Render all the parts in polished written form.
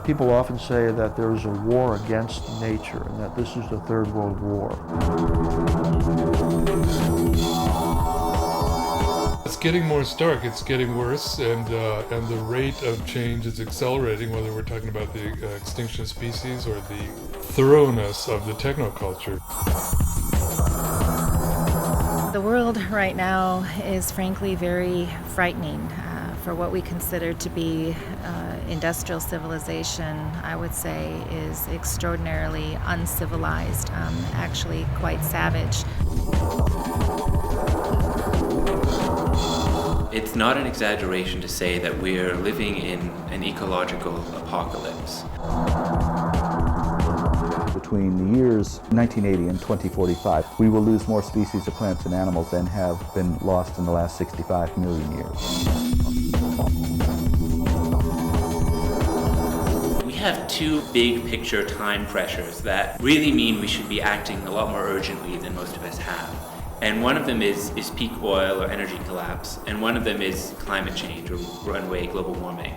People often say that there is a war against nature and that this is the Third World War. It's getting more stark, it's getting worse, and the rate of change is accelerating, whether we're talking about the extinction of species or the thoroughness of the technoculture. The world right now is frankly very frightening. For what we consider to be industrial civilization, I would say is extraordinarily uncivilized, actually quite savage. It's not an exaggeration to say that we're living in an ecological apocalypse. Between the years 1980 and 2045, we will lose more species of plants and animals than have been lost in the last 65 million years. We have two big picture time pressures that really mean we should be acting a lot more urgently than most of us have. And one of them is peak oil or energy collapse, and one of them is climate change or runaway global warming.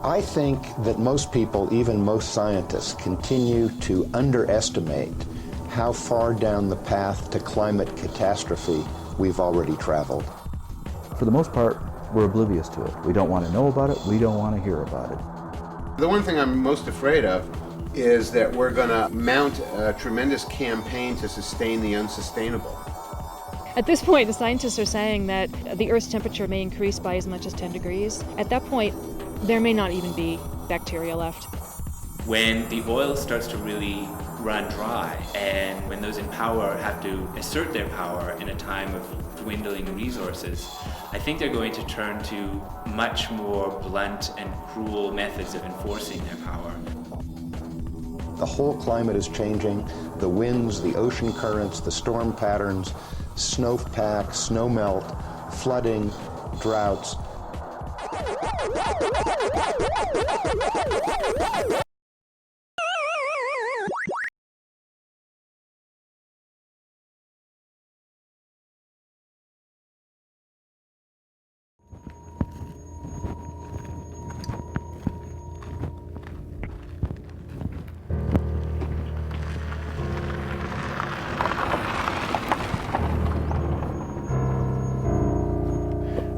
I think that most people, even most scientists, continue to underestimate how far down the path to climate catastrophe we've already traveled. For the most part, we're oblivious to it. We don't want to know about it. We don't want to hear about it. The one thing I'm most afraid of is that we're going to mount a tremendous campaign to sustain the unsustainable. At this point, the scientists are saying that the Earth's temperature may increase by as much as 10 degrees. At that point, there may not even be bacteria left. When the oil starts to really run dry, and when those in power have to assert their power in a time of dwindling resources, I think they're going to turn to much more blunt and cruel methods of enforcing their power. The whole climate is changing. The winds, the ocean currents, the storm patterns, snowpack, snowmelt, flooding, droughts.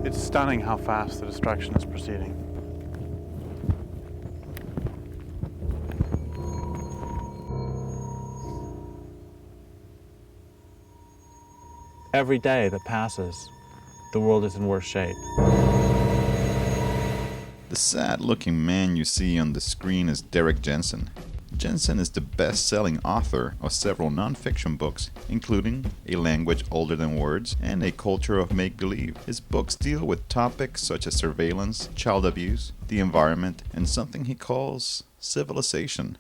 It's stunning how fast the destruction is proceeding. Every day that passes, the world is in worse shape. The sad-looking man you see on the screen is Derrick Jensen. Jensen is the best-selling author of several non-fiction books, including A Language Older Than Words and A Culture of Make-Believe. His books deal with topics such as surveillance, child abuse, the environment, and something he calls civilization.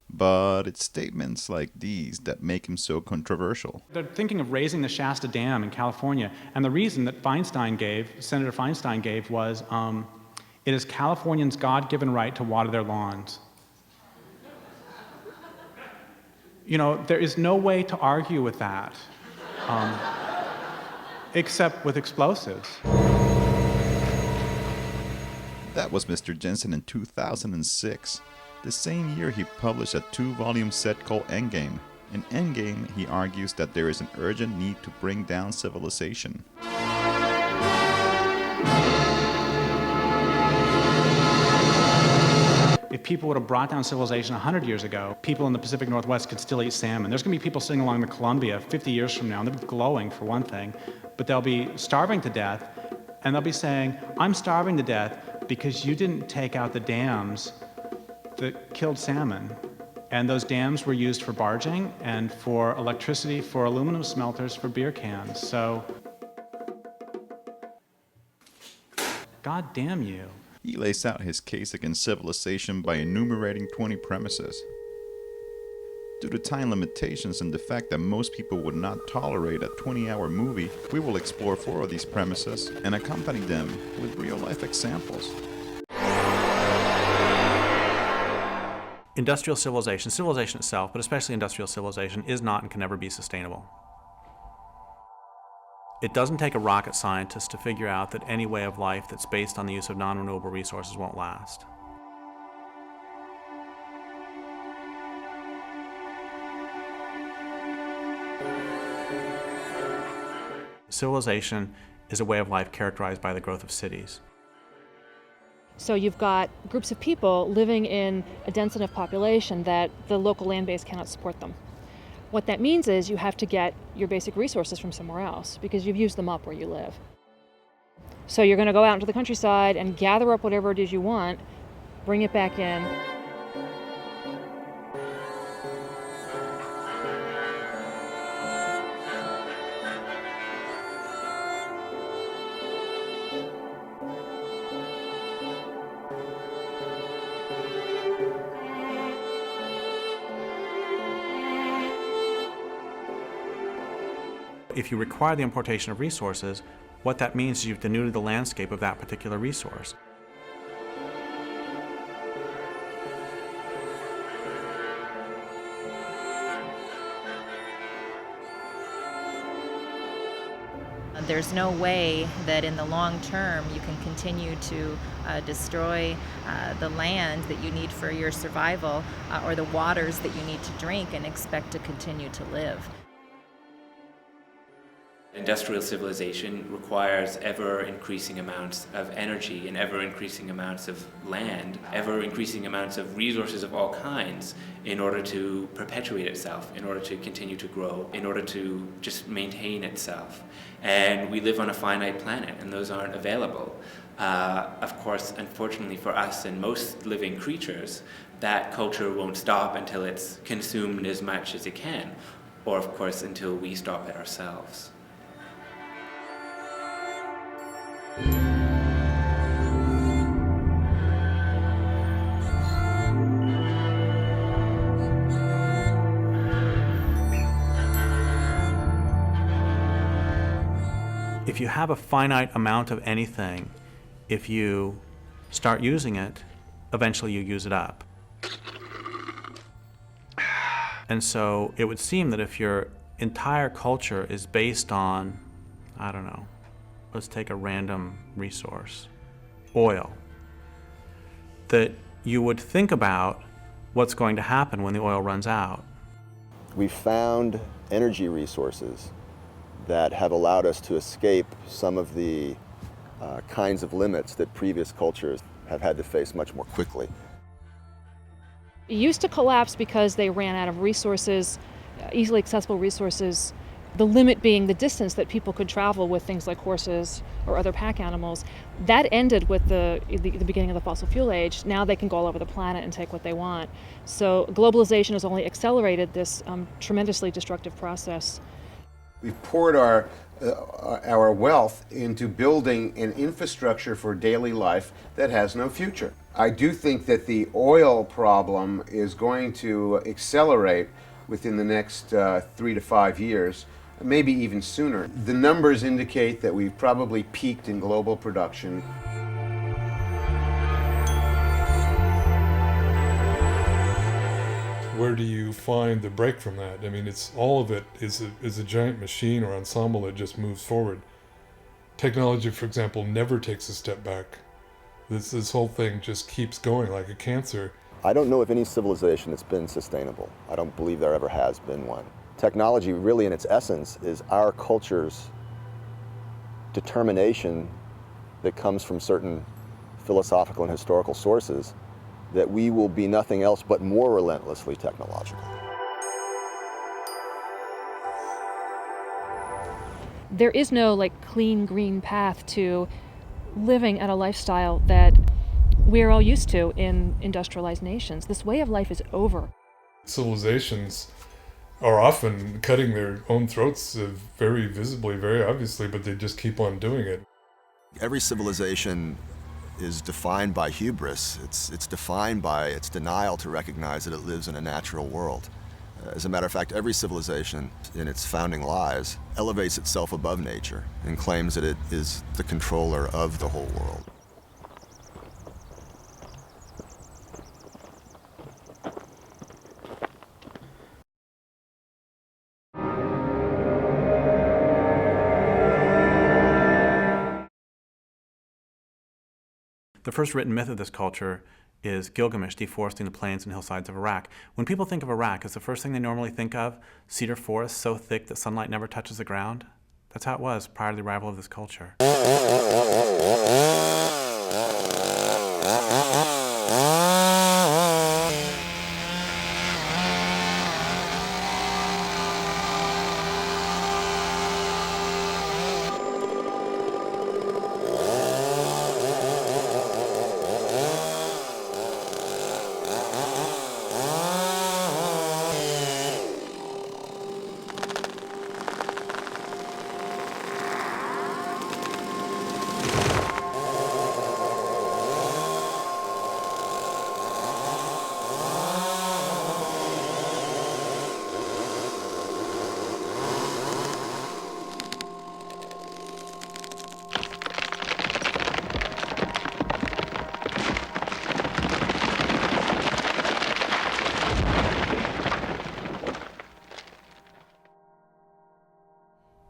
But it's statements like these that make him so controversial. They're thinking of raising the Shasta Dam in California, and the reason that Senator Feinstein gave was, it is Californians' God-given right to water their lawns. You know, there is no way to argue with that, except with explosives. That was Mr. Jensen in 2006. The same year he published a 2-volume set called Endgame. In Endgame, he argues that there is an urgent need to bring down civilization. If people would have brought down civilization 100 years ago, people in the Pacific Northwest could still eat salmon. There's going to be people sitting along the Columbia 50 years from now, and they'll be glowing for one thing, but they'll be starving to death, and they'll be saying, I'm starving to death because you didn't take out the dams that killed salmon. And those dams were used for barging and for electricity, for aluminum smelters, for beer cans. So, God damn you. He lays out his case against civilization by enumerating 20 premises. Due to time limitations and the fact that most people would not tolerate a 20-hour movie, we will explore 4 of these premises and accompany them with real-life examples. Industrial civilization itself, but especially industrial civilization, is not and can never be sustainable. It doesn't take a rocket scientist to figure out that any way of life that's based on the use of non-renewable resources won't last. Civilization is a way of life characterized by the growth of cities. So you've got groups of people living in a dense enough population that the local land base cannot support them. What that means is you have to get your basic resources from somewhere else because you've used them up where you live. So you're going to go out into the countryside and gather up whatever it is you want, bring it back in. If you require the importation of resources, what that means is you've denuded the landscape of that particular resource. There's no way that in the long term you can continue to destroy the land that you need for your survival or the waters that you need to drink and expect to continue to live. Industrial civilization requires ever-increasing amounts of energy and ever-increasing amounts of land, ever-increasing amounts of resources of all kinds in order to perpetuate itself, in order to continue to grow, in order to just maintain itself. And we live on a finite planet, and those aren't available. Of course, unfortunately for us and most living creatures, that culture won't stop until it's consumed as much as it can, or of course until we stop it ourselves. If you have a finite amount of anything, if you start using it, eventually you use it up. And so it would seem that if your entire culture is based on, I don't know, let's take a random resource, oil, that you would think about what's going to happen when the oil runs out. We found energy resources that have allowed us to escape some of the kinds of limits that previous cultures have had to face much more quickly. It used to collapse because they ran out of resources, easily accessible resources, the limit being the distance that people could travel with things like horses or other pack animals. That ended with the beginning of the fossil fuel age. Now they can go all over the planet and take what they want. So globalization has only accelerated this tremendously destructive process. We've poured our wealth into building an infrastructure for daily life that has no future. I do think that the oil problem is going to accelerate within the next 3 to 5 years, maybe even sooner. The numbers indicate that we've probably peaked in global production. Where do you find the break from that? I mean, it's all of it is a giant machine or ensemble that just moves forward. Technology, for example, never takes a step back. This whole thing just keeps going like a cancer. I don't know of any civilization that's been sustainable. I don't believe there ever has been one. Technology, really in its essence, is our culture's determination that comes from certain philosophical and historical sources that we will be nothing else but more relentlessly technological. There is no clean green path to living at a lifestyle that we're all used to in industrialized nations. This way of life is over. Civilizations are often cutting their own throats very visibly, very obviously, but they just keep on doing it. Every civilization is defined by hubris. It's defined by its denial to recognize that it lives in a natural world. As a matter of fact, every civilization in its founding lies elevates itself above nature and claims that it is the controller of the whole world. The first written myth of this culture is Gilgamesh deforesting the plains and hillsides of Iraq. When people think of Iraq, is the first thing they normally think of cedar forests so thick that sunlight never touches the ground? That's how it was prior to the arrival of this culture.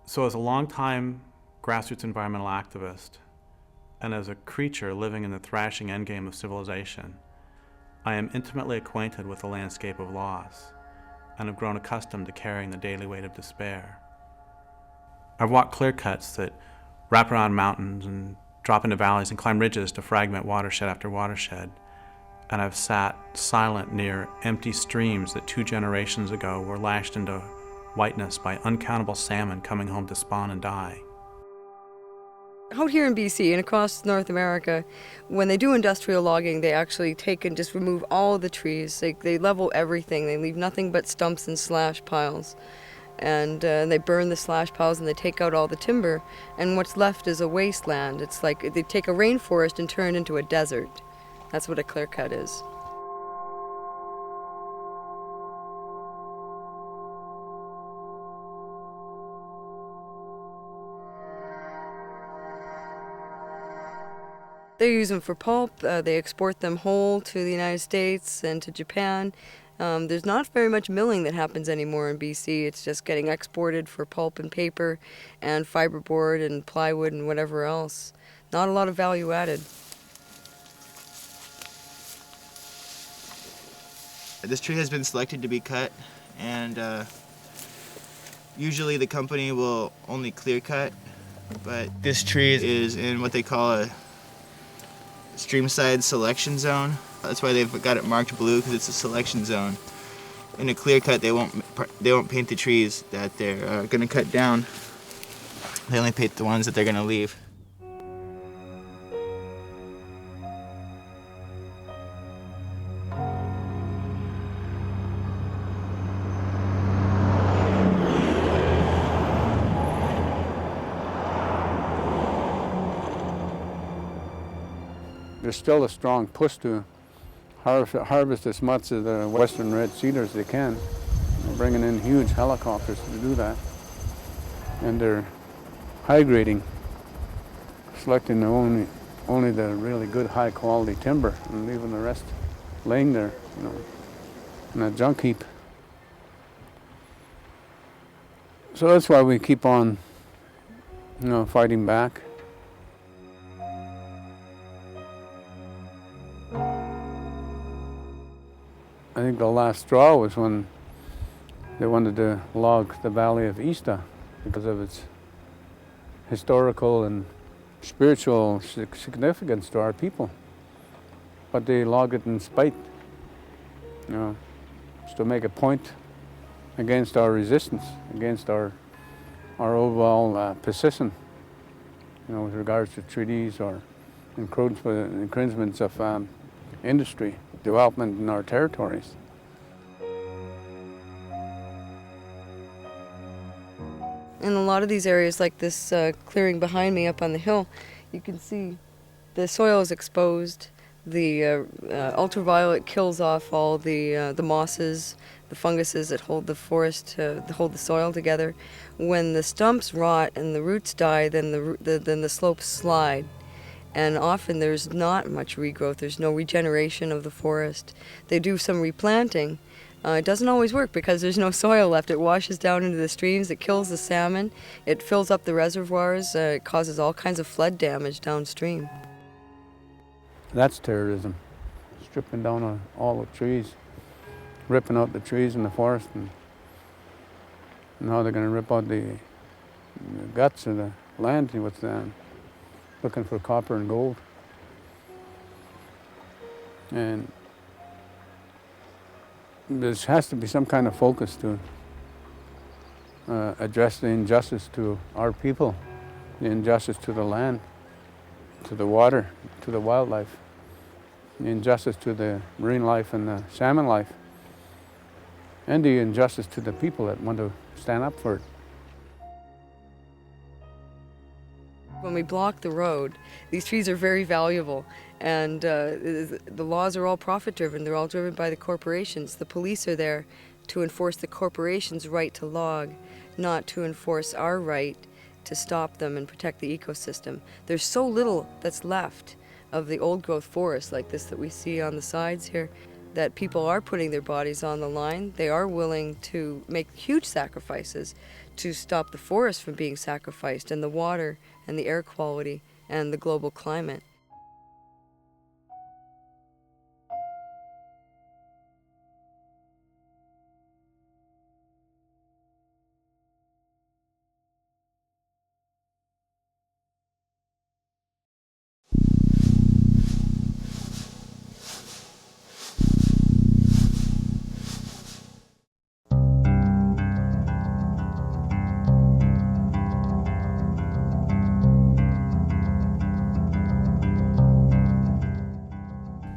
So as a longtime grassroots environmental activist, and as a creature living in the thrashing endgame of civilization, I am intimately acquainted with the landscape of loss, and have grown accustomed to carrying the daily weight of despair. I've walked clear cuts that wrap around mountains and drop into valleys and climb ridges to fragment watershed after watershed, and I've sat silent near empty streams that 2 generations ago were lashed into whiteness by uncountable salmon coming home to spawn and die. Out here in BC and across North America, when they do industrial logging, they actually take and just remove all the trees. They level everything. They leave nothing but stumps and slash piles. And they burn the slash piles and they take out all the timber. And what's left is a wasteland. It's like they take a rainforest and turn it into a desert. That's what a clear cut is. They use them for pulp. They export them whole to the United States and to Japan. There's not very much milling that happens anymore in BC. It's just getting exported for pulp and paper and fiberboard and plywood and whatever else. Not a lot of value added. This tree has been selected to be cut, and usually the company will only clear cut, but this tree is in what they call a streamside selection zone. That's why they've got it marked blue, because it's a selection zone. In a clear cut, they won't paint the trees that they're going to cut down. They only paint the ones that they're going to leave. There's still a strong push to harvest as much of the western red cedar as they can. They're bringing in huge helicopters to do that. And they're high grading, selecting only the really good high quality timber and leaving the rest laying there, in a junk heap. So that's why we keep on, fighting back. I think the last straw was when they wanted to log the Valley of Ista because of its historical and spiritual significance to our people. But they logged it in spite, just to make a point against our resistance, against our overall position, with regards to treaties or encroachments of industry development in our territories. In a lot of these areas, like this clearing behind me up on the hill, you can see The soil is exposed. The ultraviolet kills off all the mosses, the funguses that hold the forest, that hold the soil together. When the stumps rot and the roots die, then the slopes slide. And often there's not much regrowth. There's no regeneration of the forest. They do some replanting. It doesn't always work because there's no soil left. It washes down into the streams. It kills the salmon. It fills up the reservoirs. It causes all kinds of flood damage downstream. That's terrorism. Stripping down all the trees, ripping out the trees in the forest, and now they're going to rip out the guts of the land with them, looking for copper and gold. And there has to be some kind of focus to address the injustice to our people, the injustice to the land, to the water, to the wildlife, the injustice to the marine life and the salmon life, and the injustice to the people that want to stand up for it. When we block the road, these trees are very valuable, and the laws are all profit-driven. They're all driven by the corporations. The police are there to enforce the corporations' right to log, not to enforce our right to stop them and protect the ecosystem. There's so little that's left of the old-growth forest like this that we see on the sides here, that people are putting their bodies on the line. They are willing to make huge sacrifices to stop the forest from being sacrificed, and the water and the air quality and the global climate.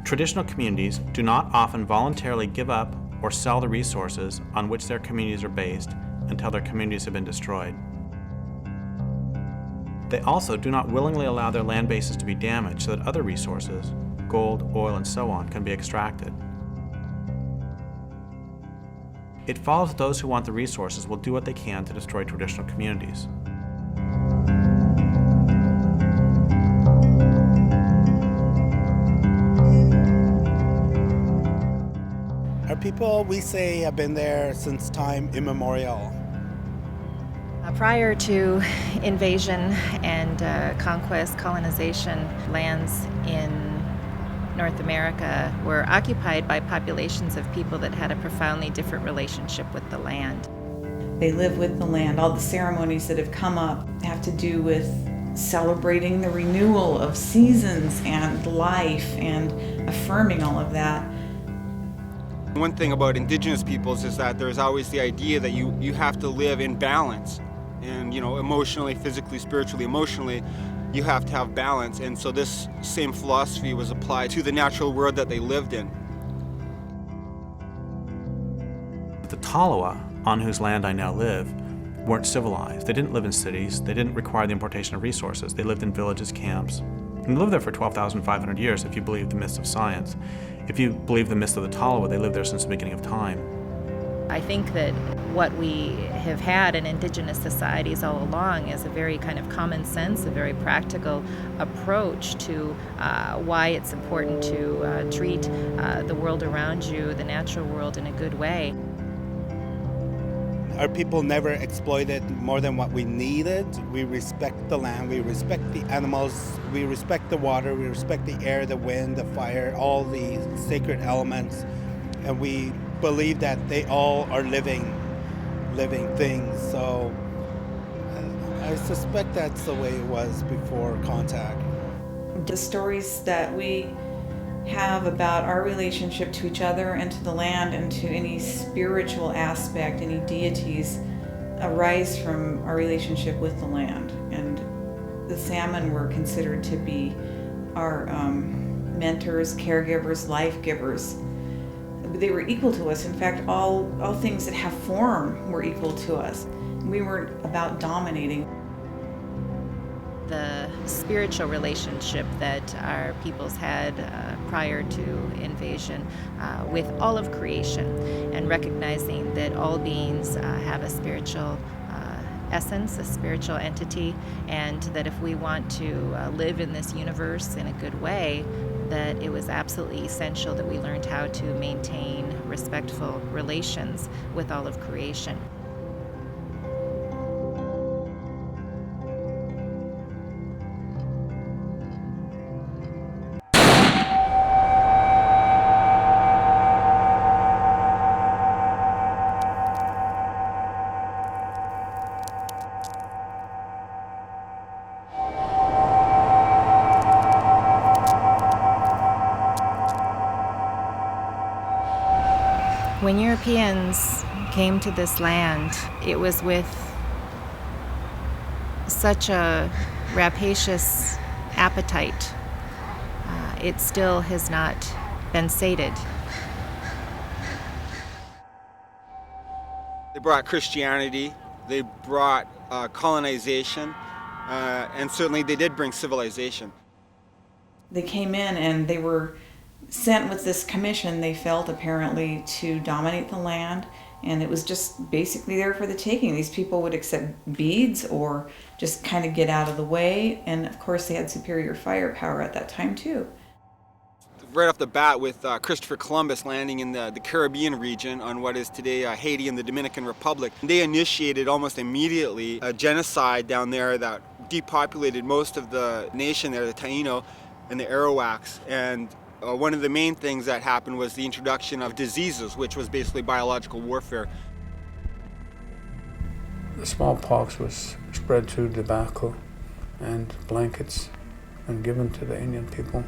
Traditional communities do not often voluntarily give up or sell the resources on which their communities are based until their communities have been destroyed. They also do not willingly allow their land bases to be damaged so that other resources, gold, oil, and so on, can be extracted. It follows that those who want the resources will do what they can to destroy traditional communities. Our people, we say, have been there since time immemorial. Prior to invasion and conquest, colonization, lands in North America were occupied by populations of people that had a profoundly different relationship with the land. They live with the land. All the ceremonies that have come up have to do with celebrating the renewal of seasons and life and affirming all of that. One thing about Indigenous peoples is that there's always the idea that you have to live in balance. And, emotionally, physically, spiritually, emotionally, you have to have balance. And so this same philosophy was applied to the natural world that they lived in. The Tolowa, on whose land I now live, weren't civilized. They didn't live in cities. They didn't require the importation of resources. They lived in villages, camps. And they lived there for 12,500 years, if you believe the myths of science. If you believe the myths of the Tolowa, they lived there since the beginning of time. I think that what we have had in Indigenous societies all along is a very kind of common sense, a very practical approach to why it's important to treat the world around you, the natural world, in a good way. Our people never exploited more than what we needed. We respect the land, we respect the animals, we respect the water, we respect the air, the wind, the fire, all the sacred elements, and we believe that they all are living things. So I suspect that's the way it was before contact. The stories that we have about our relationship to each other and to the land and to any spiritual aspect, any deities, arise from our relationship with the land. And the salmon were considered to be our mentors, caregivers, life givers. They were equal to us. In fact, all things that have form were equal to us. We weren't about dominating. the spiritual relationship that our peoples had prior to invasion with all of creation, and recognizing that all beings have a spiritual essence, a spiritual entity, and that if we want to live in this universe in a good way, that it was absolutely essential that we learned how to maintain respectful relations with all of creation. When Europeans came to this land, it was with such a rapacious appetite. It still has not been sated. They brought Christianity, they brought colonization, and certainly they did bring civilization. They came in and they were sent with this commission, they felt, apparently, to dominate the land, and it was just basically there for the taking. These people would accept beads or just kind of get out of the way, and of course they had superior firepower at that time too. Right off the bat, with Christopher Columbus landing in the Caribbean region on what is today Haiti and the Dominican Republic, they initiated almost immediately a genocide down there that depopulated most of the nation there, the Taino and the Arawaks. And one of the main things that happened was the introduction of diseases, which was basically biological warfare. The smallpox was spread through tobacco and blankets and given to the Indian people.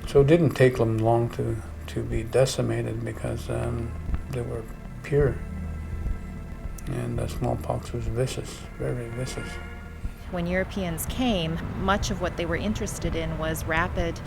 So it didn't take them long to be decimated because they were pure. And the smallpox was vicious, very vicious. When Europeans came, much of what they were interested in was rapid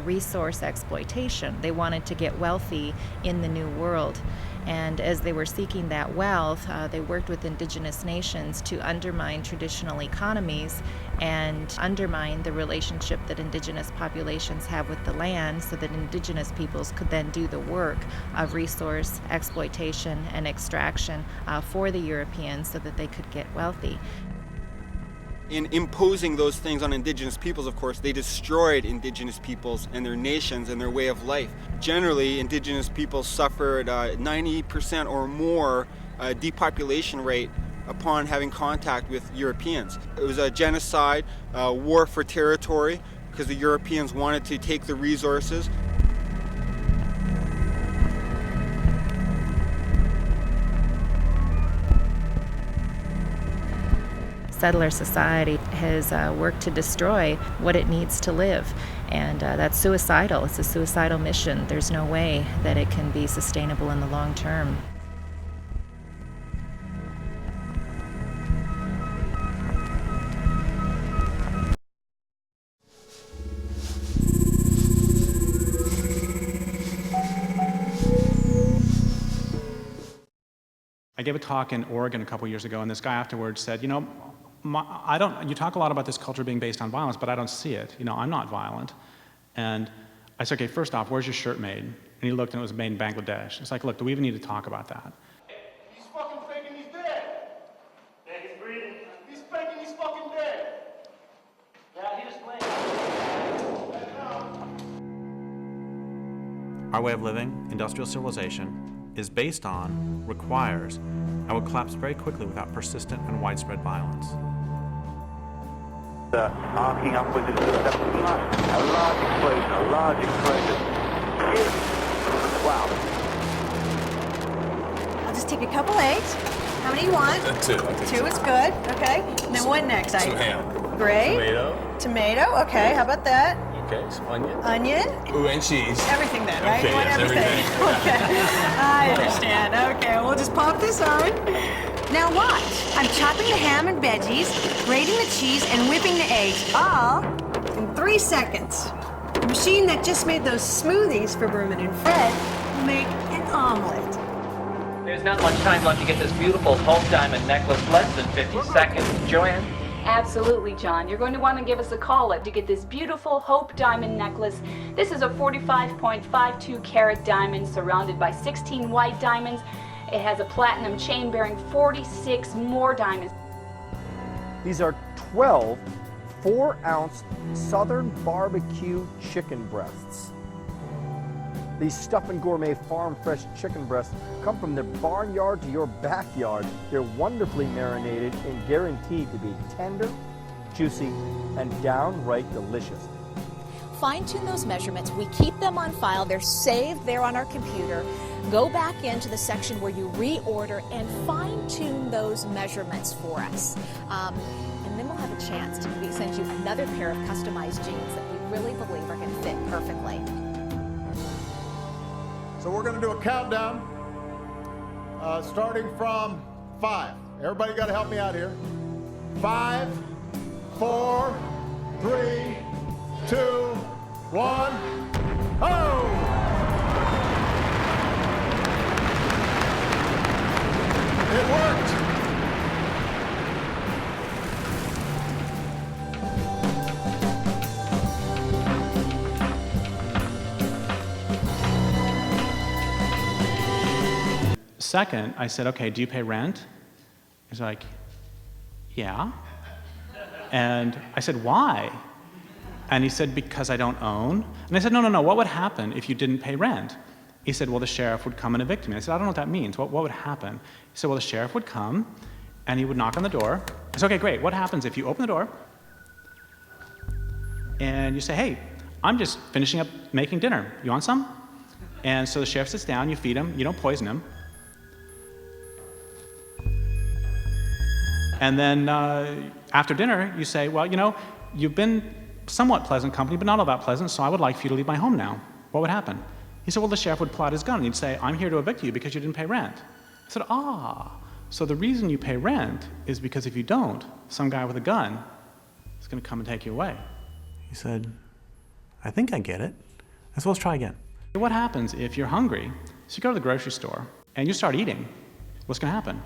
resource exploitation. They wanted to get wealthy in the New World. And as they were seeking that wealth, they worked with indigenous nations to undermine traditional economies and undermine the relationship that indigenous populations have with the land, so that indigenous peoples could then do the work of resource exploitation and extraction for the Europeans so that they could get wealthy. In imposing those things on indigenous peoples, of course, they destroyed indigenous peoples and their nations and their way of life. Generally, indigenous peoples suffered 90% or more depopulation rate upon having contact with Europeans. It was a genocide, war for territory, because the Europeans wanted to take the resources. Settler society has worked to destroy what it needs to live, and that's suicidal. It's a suicidal mission. There's no way that it can be sustainable in the long term. I gave a talk in Oregon a couple years ago, and this guy afterwards said, you know, you talk a lot about this culture being based on violence, but I don't see it. You know, I'm not violent. And I said, okay, first off, where's your shirt made? And he looked and it was made in Bangladesh. It's like, look, do we even need to talk about that? He's fucking faking he's dead. Yeah, he's breathing. He's faking he's fucking dead. Yeah, he just blinked. Our way of living, industrial civilization, is based on, requires, and will collapse very quickly without persistent and widespread violence. Arcing upwards into the 7th line. A large explosion. Wow. I'll just take a couple eggs. How many you want? Two. Two is good. Okay. And then what next? Some ham. Great. Tomato. Okay. How about that? Okay. Some onion. Onion. Ooh, and cheese. Everything then, right? Okay, You want yes, everything. Okay. I understand. Okay. We'll just pop this on. Now watch. I'm chopping the ham and veggies, grating the cheese, and whipping the eggs, all in 3 seconds. The machine that just made those smoothies for Berman and Fred will make an omelet. There's not much time left to get this beautiful Hope Diamond necklace, less than 50 seconds. Joanne? Absolutely, John. You're going to want to give us a call to get this beautiful Hope diamond necklace. This is a 45.52 carat diamond surrounded by 16 white diamonds. It has a platinum chain bearing 46 more diamonds. These are 12 4-ounce Southern barbecue chicken breasts. These Stuff and Gourmet farm fresh chicken breasts come from their barnyard to your backyard. They're wonderfully marinated and guaranteed to be tender, juicy, and downright delicious. Fine-tune those measurements. We keep them on file. They're saved there on our computer. Go back into the section where you reorder and fine-tune those measurements for us. And then we'll have a chance to send you another pair of customized jeans that we really believe are going to fit perfectly. So we're going to do a countdown starting from 5. Everybody got to help me out here. 5, 4, 3, 2, 1. Oh! It worked. Second, I said, okay, do you pay rent? He's like, yeah. And I said, why? And he said, because I don't own. And I said, no, what would happen if you didn't pay rent? He said, well, the sheriff would come and evict me. I said, I don't know what that means. What would happen? He said, well, the sheriff would come and he would knock on the door. I said, okay, great. What happens if you open the door and you say, hey, I'm just finishing up making dinner. You want some? And so the sheriff sits down, you feed him, you don't poison him. And then after dinner, you say, well, you know, you've been somewhat pleasant company, but not all that pleasant, so I would like for you to leave my home now. What would happen? He said, well, the sheriff would pull out his gun and he'd say, I'm here to evict you because you didn't pay rent. I said, so the reason you pay rent is because if you don't, some guy with a gun is going to come and take you away. He said, I think I get it. I said, let's try again. What happens if you're hungry, so you go to the grocery store and you start eating? What's going to happen?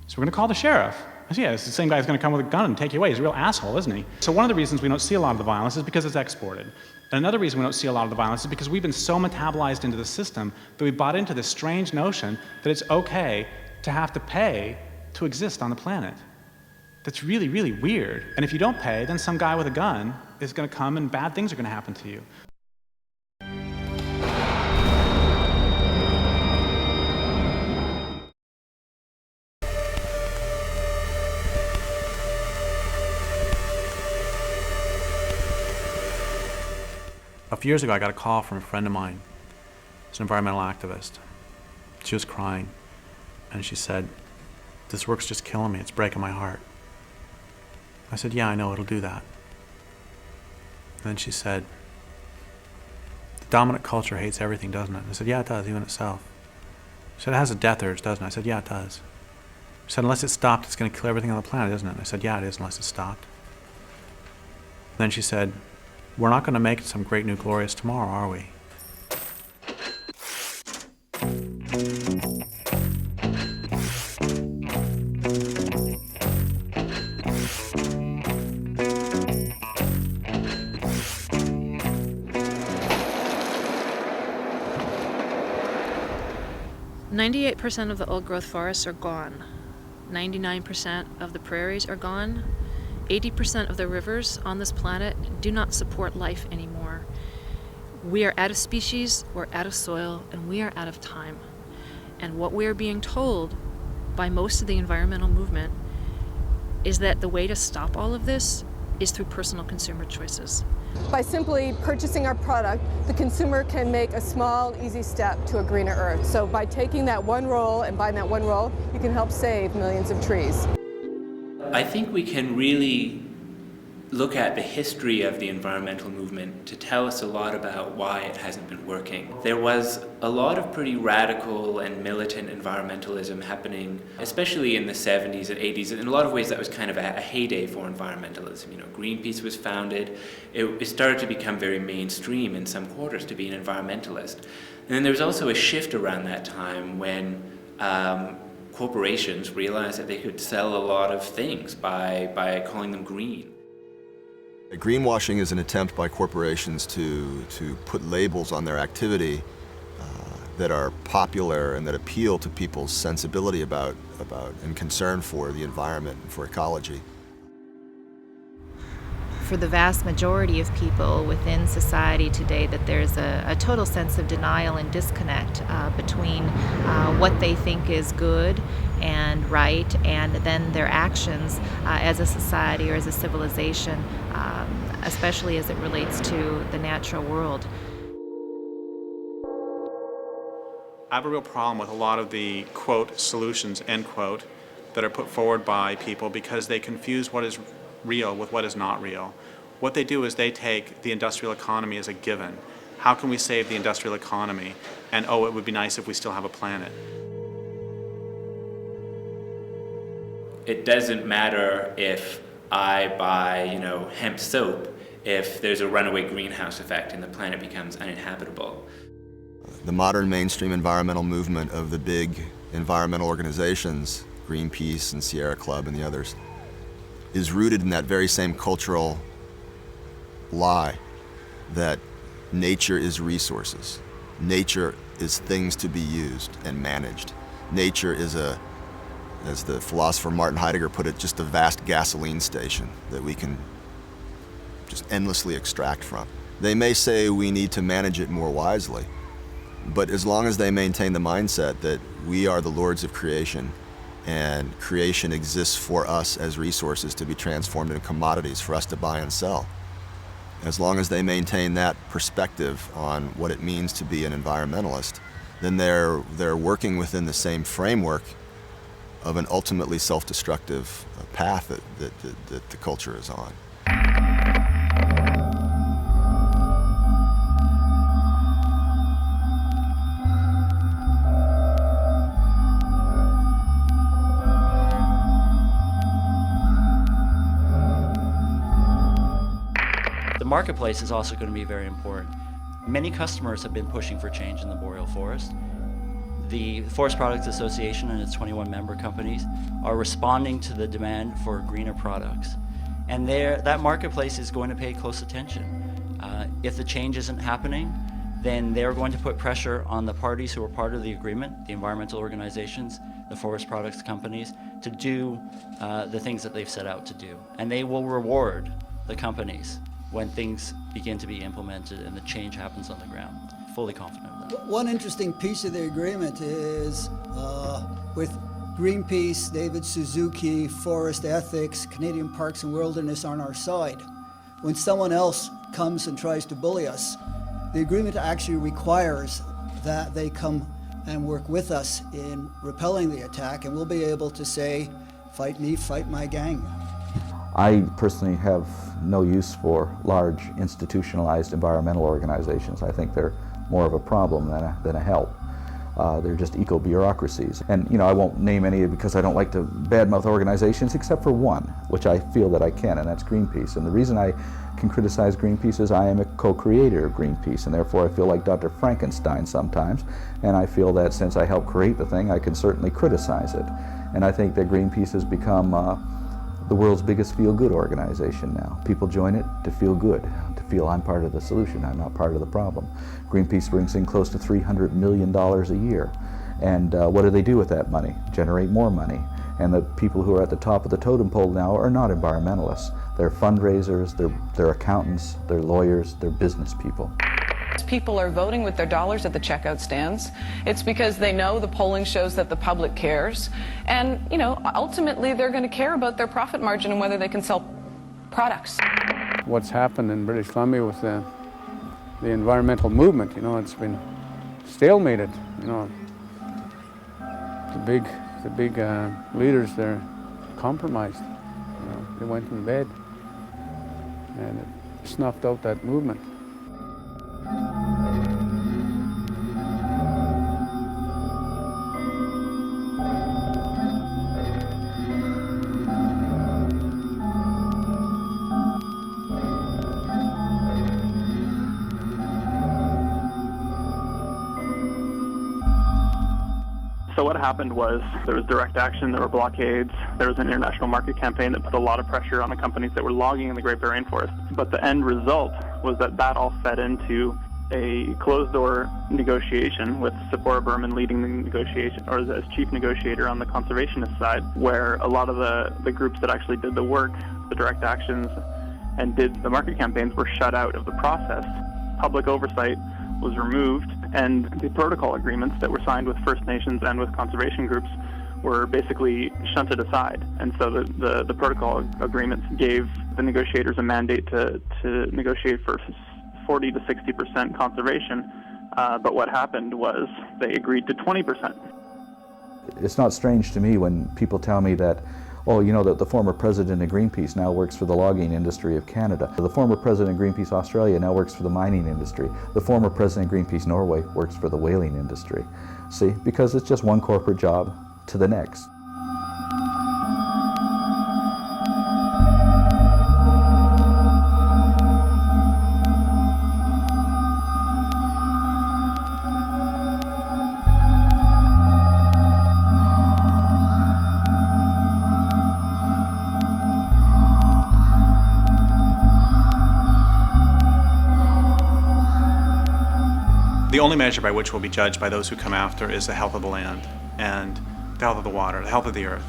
So we're going to call the sheriff. I said, yeah, it's the same guy who's going to come with a gun and take you away. He's a real asshole, isn't he? So one of the reasons we don't see a lot of the violence is because it's exported. And another reason we don't see a lot of the violence is because we've been so metabolized into the system that we bought into this strange notion that it's okay to have to pay to exist on the planet. That's really, really weird. And if you don't pay, then some guy with a gun is going to come and bad things are going to happen to you. A few years ago, I got a call from a friend of mine. She's an environmental activist. She was crying, and she said, this work's just killing me. It's breaking my heart. I said, yeah, I know, it'll do that. And then she said, the dominant culture hates everything, doesn't it? I said, yeah, it does, even itself. She said, it has a death urge, doesn't it? I said, yeah, it does. She said, unless it's stopped, it's going to kill everything on the planet, isn't it? I said, yeah, it is, unless it's stopped. Then she said, we're not going to make it some great new glorious tomorrow, are we? %98 of the old-growth forests are gone. 99% of the prairies are gone. 80% of the rivers on this planet do not support life anymore. We are out of species, we're out of soil, and we are out of time. And what we are being told by most of the environmental movement is that the way to stop all of this is through personal consumer choices. By simply purchasing our product, the consumer can make a small, easy step to a greener earth. So by taking that one roll and buying that one roll, you can help save millions of trees. I think we can really look at the history of the environmental movement to tell us a lot about why it hasn't been working. There was a lot of pretty radical and militant environmentalism happening, especially in the 70s and 80s. In a lot of ways, that was kind of a heyday for environmentalism. You know, Greenpeace was founded. It started to become very mainstream in some quarters to be an environmentalist. And then there was also a shift around that time when corporations realized that they could sell a lot of things by calling them green. Greenwashing is an attempt by corporations to put labels on their activity that are popular and that appeal to people's sensibility about and concern for the environment and for ecology. For the vast majority of people within society today, that there's a total sense of denial and disconnect between what they think is good and right and then their actions as a society or as a civilization, especially as it relates to the natural world. I have a real problem with a lot of the, quote, solutions, end quote, that are put forward by people because they confuse what is real with what is not real. What they do is they take the industrial economy as a given. How can we save the industrial economy? And oh, it would be nice if we still have a planet. It doesn't matter if I buy, hemp soap if there's a runaway greenhouse effect and the planet becomes uninhabitable. The modern mainstream environmental movement of the big environmental organizations, Greenpeace and Sierra Club and the others, is rooted in that very same cultural lie that nature is resources. Nature is things to be used and managed. Nature is as the philosopher Martin Heidegger put it, just a vast gasoline station that we can just endlessly extract from. They may say we need to manage it more wisely, but as long as they maintain the mindset that we are the lords of creation and creation exists for us as resources to be transformed into commodities for us to buy and sell, as long as they maintain that perspective on what it means to be an environmentalist, then they're working within the same framework of an ultimately self-destructive path that the culture is on. The marketplace is also going to be very important. Many customers have been pushing for change in the boreal forest. The Forest Products Association and its 21 member companies are responding to the demand for greener products. And that marketplace is going to pay close attention. If the change isn't happening, then they're going to put pressure on the parties who are part of the agreement, the environmental organizations, the forest products companies, to do the things that they've set out to do. And they will reward the companies when things begin to be implemented and the change happens on the ground. Fully confident of that. One interesting piece of the agreement is with Greenpeace, David Suzuki, Forest Ethics, Canadian Parks and Wilderness on our side. When someone else comes and tries to bully us, the agreement actually requires that they come and work with us in repelling the attack, and we'll be able to say, fight me, fight my gang. I personally have no use for large institutionalized environmental organizations. I think they're more of a problem than a help. They're just eco-bureaucracies. And I won't name any because I don't like to badmouth organizations except for one, which I feel that I can, and that's Greenpeace. And the reason I can criticize Greenpeace is I am a co-creator of Greenpeace, and therefore I feel like Dr. Frankenstein sometimes, and I feel that since I helped create the thing, I can certainly criticize it. And I think that Greenpeace has become the world's biggest feel-good organization now. People join it to feel good, to feel I'm part of the solution, I'm not part of the problem. Greenpeace brings in close to $300 million a year. And what do they do with that money? Generate more money. And the people who are at the top of the totem pole now are not environmentalists. They're fundraisers, they're accountants, they're lawyers, they're business people. People are voting with their dollars at the checkout stands. It's because they know the polling shows that the public cares. And, ultimately they're going to care about their profit margin and whether they can sell products. What's happened in British Columbia with the environmental movement, it's been stalemated. The big leaders, they're compromised. They went in bed and it snuffed out that movement. So what happened was there was direct action, there were blockades, there was an international market campaign that put a lot of pressure on the companies that were logging in the Great Barrier Rainforest. But the end result was that all fed into a closed-door negotiation with Sephora Berman leading the negotiation, or as chief negotiator on the conservationist side, where a lot of the groups that actually did the work, the direct actions, and did the market campaigns were shut out of the process. Public oversight was removed, and the protocol agreements that were signed with First Nations and with conservation groups were basically shunted aside. And so the protocol agreements gave the negotiators a mandate to negotiate for 40 to 60% conservation, but what happened was they agreed to 20%. It's not strange to me when people tell me that, oh, you know, that the former president of Greenpeace now works for the logging industry of Canada. The former president of Greenpeace Australia now works for the mining industry. The former president of Greenpeace Norway works for the whaling industry. See, because it's just one corporate job to the next. The only measure by which we'll be judged by those who come after is the health of the land and the health of the water, the health of the earth.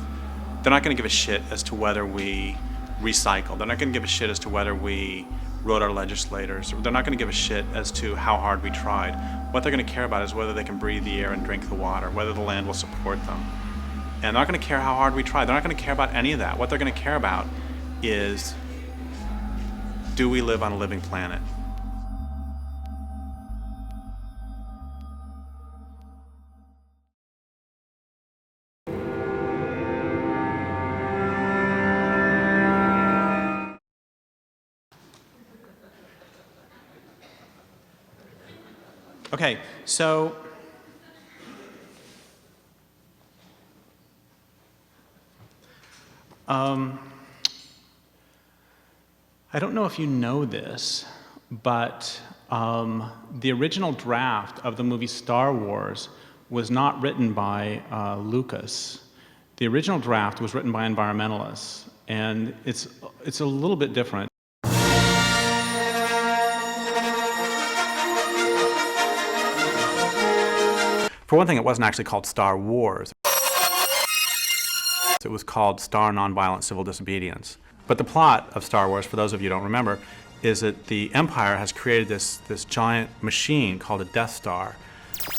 They're not going to give a shit as to whether we recycle. They're not going to give a shit as to whether we wrote our legislators. They're not going to give a shit as to how hard we tried. What they're going to care about is whether they can breathe the air and drink the water, whether the land will support them. And they're not going to care how hard we try. They're not going to care about any of that. What they're going to care about is, do we live on a living planet? Okay, so I don't know if you know this, but the original draft of the movie Star Wars was not written by Lucas. The original draft was written by environmentalists, and it's a little bit different. For one thing, it wasn't actually called Star Wars. It was called Star Nonviolent Civil Disobedience. But the plot of Star Wars, for those of you who don't remember, is that the Empire has created this giant machine called a Death Star.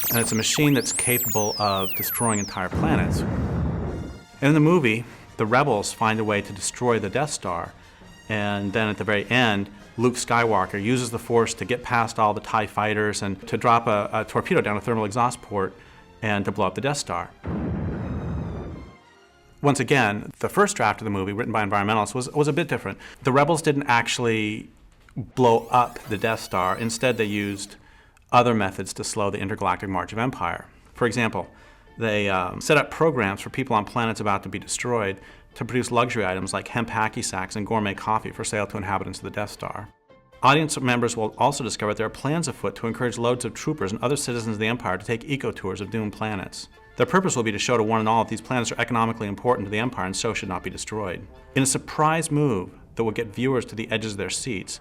And it's a machine that's capable of destroying entire planets. And in the movie, the rebels find a way to destroy the Death Star. And then at the very end, Luke Skywalker uses the Force to get past all the TIE fighters and to drop a torpedo down a thermal exhaust port and to blow up the Death Star. Once again, the first draft of the movie, written by environmentalists, was a bit different. The rebels didn't actually blow up the Death Star. Instead, they used other methods to slow the intergalactic march of empire. For example, they set up programs for people on planets about to be destroyed to produce luxury items like hemp hacky sacks and gourmet coffee for sale to inhabitants of the Death Star. Audience members will also discover there are plans afoot to encourage loads of troopers and other citizens of the Empire to take eco-tours of doomed planets. Their purpose will be to show to one and all that these planets are economically important to the Empire and so should not be destroyed. In a surprise move that will get viewers to the edges of their seats,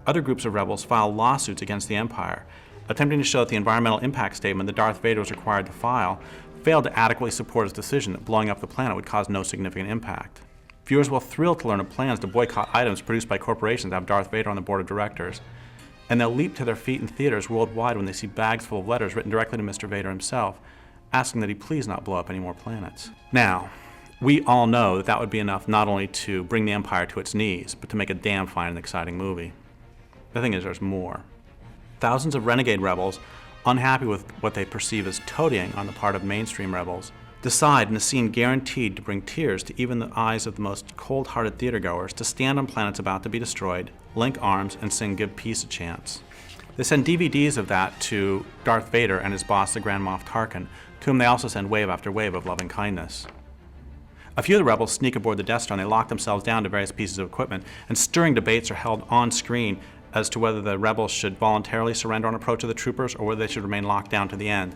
other groups of rebels file lawsuits against the Empire, attempting to show that the environmental impact statement that Darth Vader was required to file failed to adequately support his decision that blowing up the planet would cause no significant impact. Viewers will thrill to learn of plans to boycott items produced by corporations that have Darth Vader on the board of directors. And they'll leap to their feet in theaters worldwide when they see bags full of letters written directly to Mr. Vader himself, asking that he please not blow up any more planets. Now, we all know that that would be enough not only to bring the Empire to its knees, but to make a damn fine and exciting movie. The thing is, there's more. Thousands of renegade rebels, unhappy with what they perceive as toadying on the part of mainstream rebels, decide in a scene guaranteed to bring tears to even the eyes of the most cold-hearted theatergoers to stand on planets about to be destroyed, link arms, and sing "Give Peace a Chance." They send DVDs of that to Darth Vader and his boss, the Grand Moff Tarkin, to whom they also send wave after wave of loving kindness. A few of the rebels sneak aboard the Death Star and they lock themselves down to various pieces of equipment, and stirring debates are held on screen as to whether the rebels should voluntarily surrender on approach of the troopers or whether they should remain locked down to the end.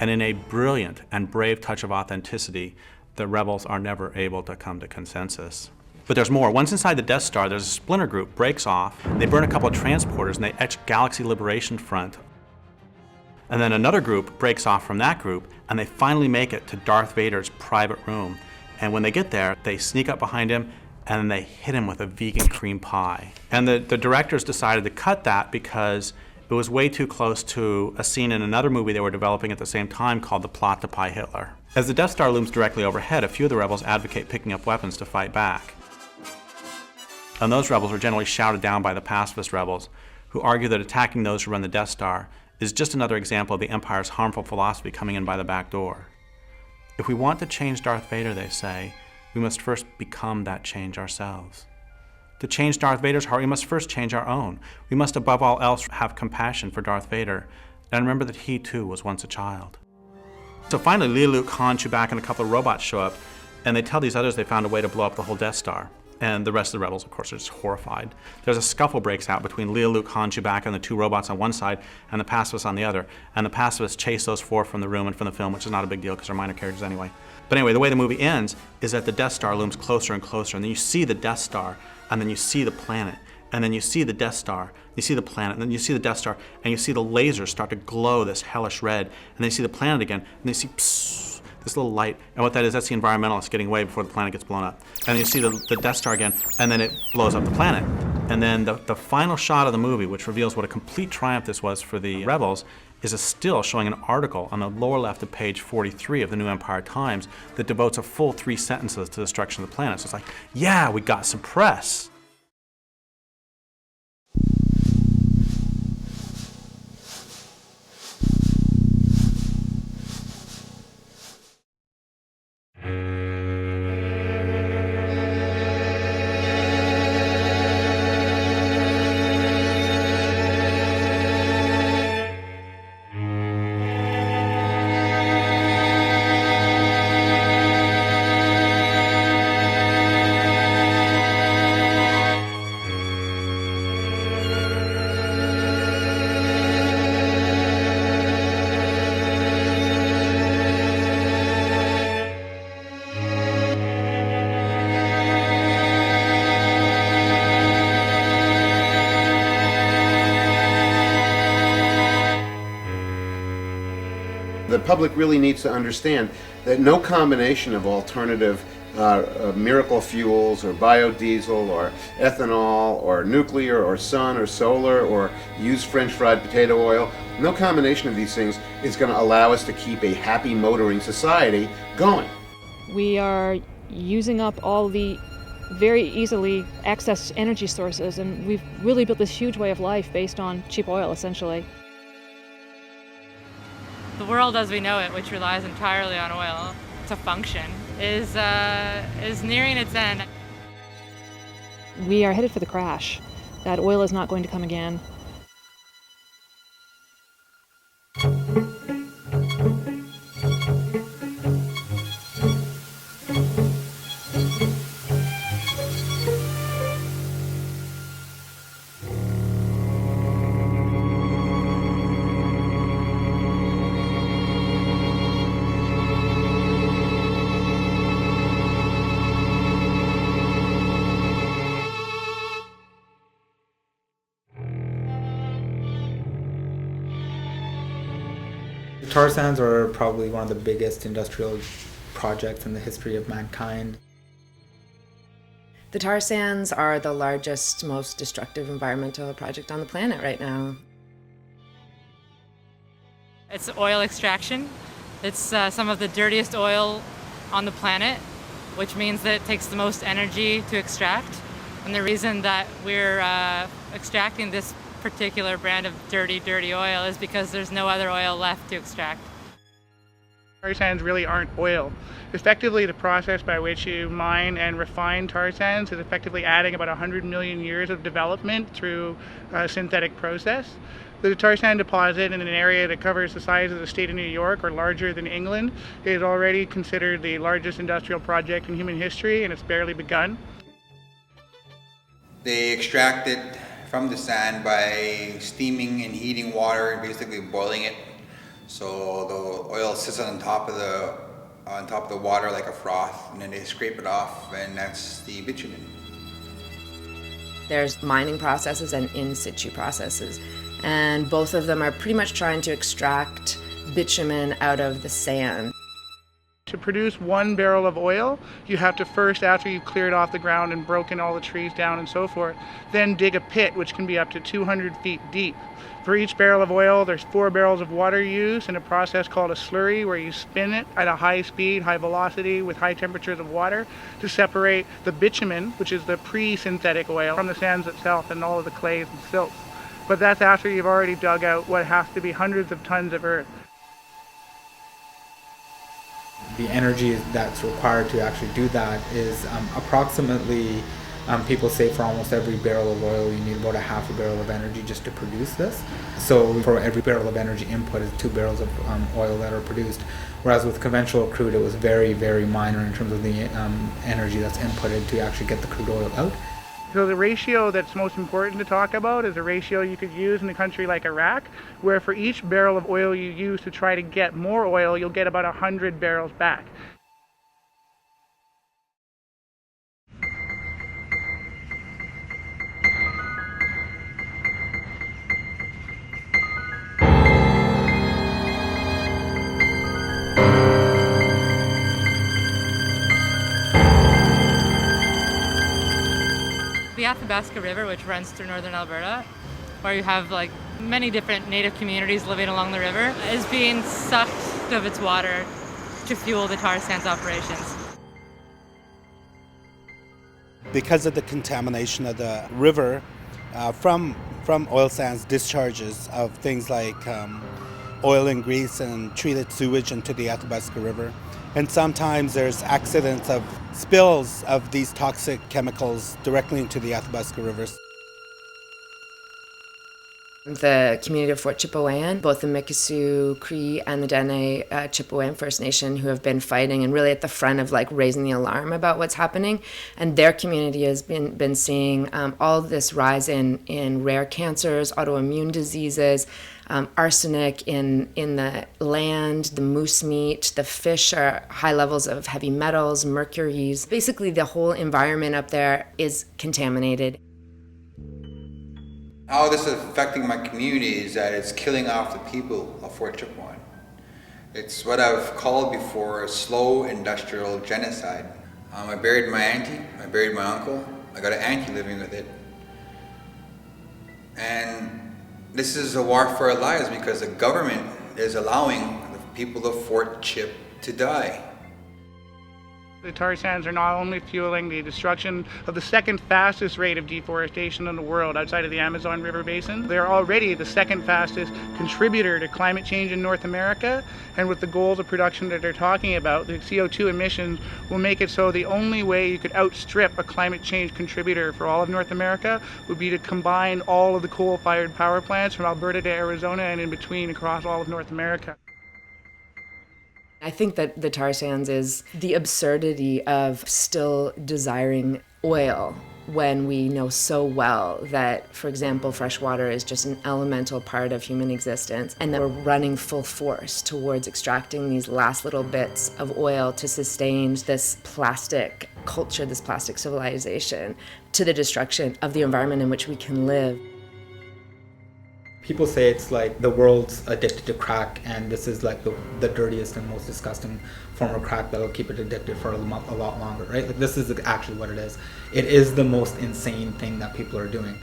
And in a brilliant and brave touch of authenticity, the rebels are never able to come to consensus. But there's more. Once inside the Death Star, there's a splinter group, breaks off, they burn a couple of transporters, and they etch Galaxy Liberation Front. And then another group breaks off from that group, and they finally make it to Darth Vader's private room. And when they get there, they sneak up behind him, and then they hit him with a vegan cream pie. And the directors decided to cut that because it was way too close to a scene in another movie they were developing at the same time called The Plot to Pie Hitler. As the Death Star looms directly overhead, a few of the rebels advocate picking up weapons to fight back. And those rebels are generally shouted down by the pacifist rebels, who argue that attacking those who run the Death Star is just another example of the Empire's harmful philosophy coming in by the back door. If we want to change Darth Vader, they say, we must first become that change ourselves. To change Darth Vader's heart, we must first change our own. We must above all else have compassion for Darth Vader and remember that he too was once a child. So finally, Leia, Luke, Han, Chewbacca, and a couple of robots show up, and they tell these others they found a way to blow up the whole Death Star. And the rest of the rebels, of course, are just horrified. There's a scuffle breaks out between Leia, Luke, Han, Chewbacca, and the two robots on one side, and the pacifists on the other. And the pacifists chase those four from the room and from the film, which is not a big deal because they're minor characters anyway. But anyway, the way the movie ends is that the Death Star looms closer and closer, and then you see the Death Star, and then you see the planet, and then you see the Death Star, you see the planet, and then you see the Death Star, and you see the lasers start to glow this hellish red, and then you see the planet again, and you see this little light, and what that is, that's the environmentalists getting away before the planet gets blown up. And then you see the Death Star again, and then it blows up the planet. And then the final shot of the movie, which reveals what a complete triumph this was for the rebels, is a still showing an article on the lower left of page 43 of the New Empire Times that devotes a full 3 sentences to the destruction of the planet. So it's like, yeah, we got some press. The public really needs to understand that no combination of alternative miracle fuels or biodiesel or ethanol or nuclear or sun or solar or used French fried potato oil, no combination of these things is going to allow us to keep a happy motoring society going. We are using up all the very easily accessed energy sources, and we've really built this huge way of life based on cheap oil, essentially. The world as we know it, which relies entirely on oil to function, is nearing its end. We are headed for the crash. That oil is not going to come again. Tar sands are probably one of the biggest industrial projects in the history of mankind. The tar sands are the largest, most destructive environmental project on the planet right now. It's oil extraction. It's some of the dirtiest oil on the planet, which means that it takes the most energy to extract. And the reason that we're extracting this particular brand of dirty oil is because there's no other oil left to extract. Tar sands really aren't oil. Effectively, the process by which you mine and refine tar sands is effectively adding about 100 million years of development through a synthetic process. The tar sand deposit in an area that covers the size of the state of New York or larger than England is already considered the largest industrial project in human history, and it's barely begun. They extract it from the sand by steaming and heating water, basically boiling it. So the oil sits on top of the water like a froth, and then they scrape it off, and that's the bitumen. There's mining processes and in situ processes, and both of them are pretty much trying to extract bitumen out of the sand. To produce 1 barrel of oil, you have to first, after you've cleared off the ground and broken all the trees down and so forth, then dig a pit which can be up to 200 feet deep. For each barrel of oil, there's 4 barrels of water used in a process called a slurry, where you spin it at a high speed, high velocity, with high temperatures of water to separate the bitumen, which is the pre-synthetic oil, from the sands itself and all of the clays and silts. But that's after you've already dug out what has to be hundreds of tons of earth. The energy that's required to actually do that is approximately, people say for almost every barrel of oil you need about a half a barrel of energy just to produce this. So for every barrel of energy input is 2 barrels of oil that are produced. Whereas with conventional crude it was very, very minor in terms of the energy that's inputted to actually get the crude oil out. So the ratio that's most important to talk about is a ratio you could use in a country like Iraq, where for each barrel of oil you use to try to get more oil, you'll get about 100 barrels back. The Athabasca River, which runs through northern Alberta, where you have like many different native communities living along the river, is being sucked of its water to fuel the tar sands operations. Because of the contamination of the river from oil sands discharges of things like oil and grease and treated sewage into the Athabasca River. And sometimes there's accidents of spills of these toxic chemicals directly into the Athabasca rivers. The community of Fort Chipewyan, both the Mikisew Cree and the Dene Chipewyan First Nation, who have been fighting and really at the front of like raising the alarm about what's happening. And their community has been seeing all this rise in rare cancers, autoimmune diseases, arsenic in the land, the moose meat, the fish are high levels of heavy metals, mercuries. Basically, the whole environment up there is contaminated. How this is affecting my community is that it's killing off the people of Fort Chipewyan. It's what I've called before a slow industrial genocide. I buried my auntie, I buried my uncle, I got an auntie living with it. And this is a war for our lives because the government is allowing the people of Fort Chip to die. The tar sands are not only fueling the destruction of the second fastest rate of deforestation in the world outside of the Amazon River Basin, they're already the second fastest contributor to climate change in North America. And with the goals of production that they're talking about, the CO2 emissions will make it so the only way you could outstrip a climate change contributor for all of North America would be to combine all of the coal-fired power plants from Alberta to Arizona and in between across all of North America. I think that the tar sands is the absurdity of still desiring oil when we know so well that, for example, fresh water is just an elemental part of human existence, and that we're running full force towards extracting these last little bits of oil to sustain this plastic culture, this plastic civilization, to the destruction of the environment in which we can live. People say it's like the world's addicted to crack, and this is like the dirtiest and most disgusting form of crack that'll keep it addicted for a lot longer, right? Like this is actually what it is. It is the most insane thing that people are doing.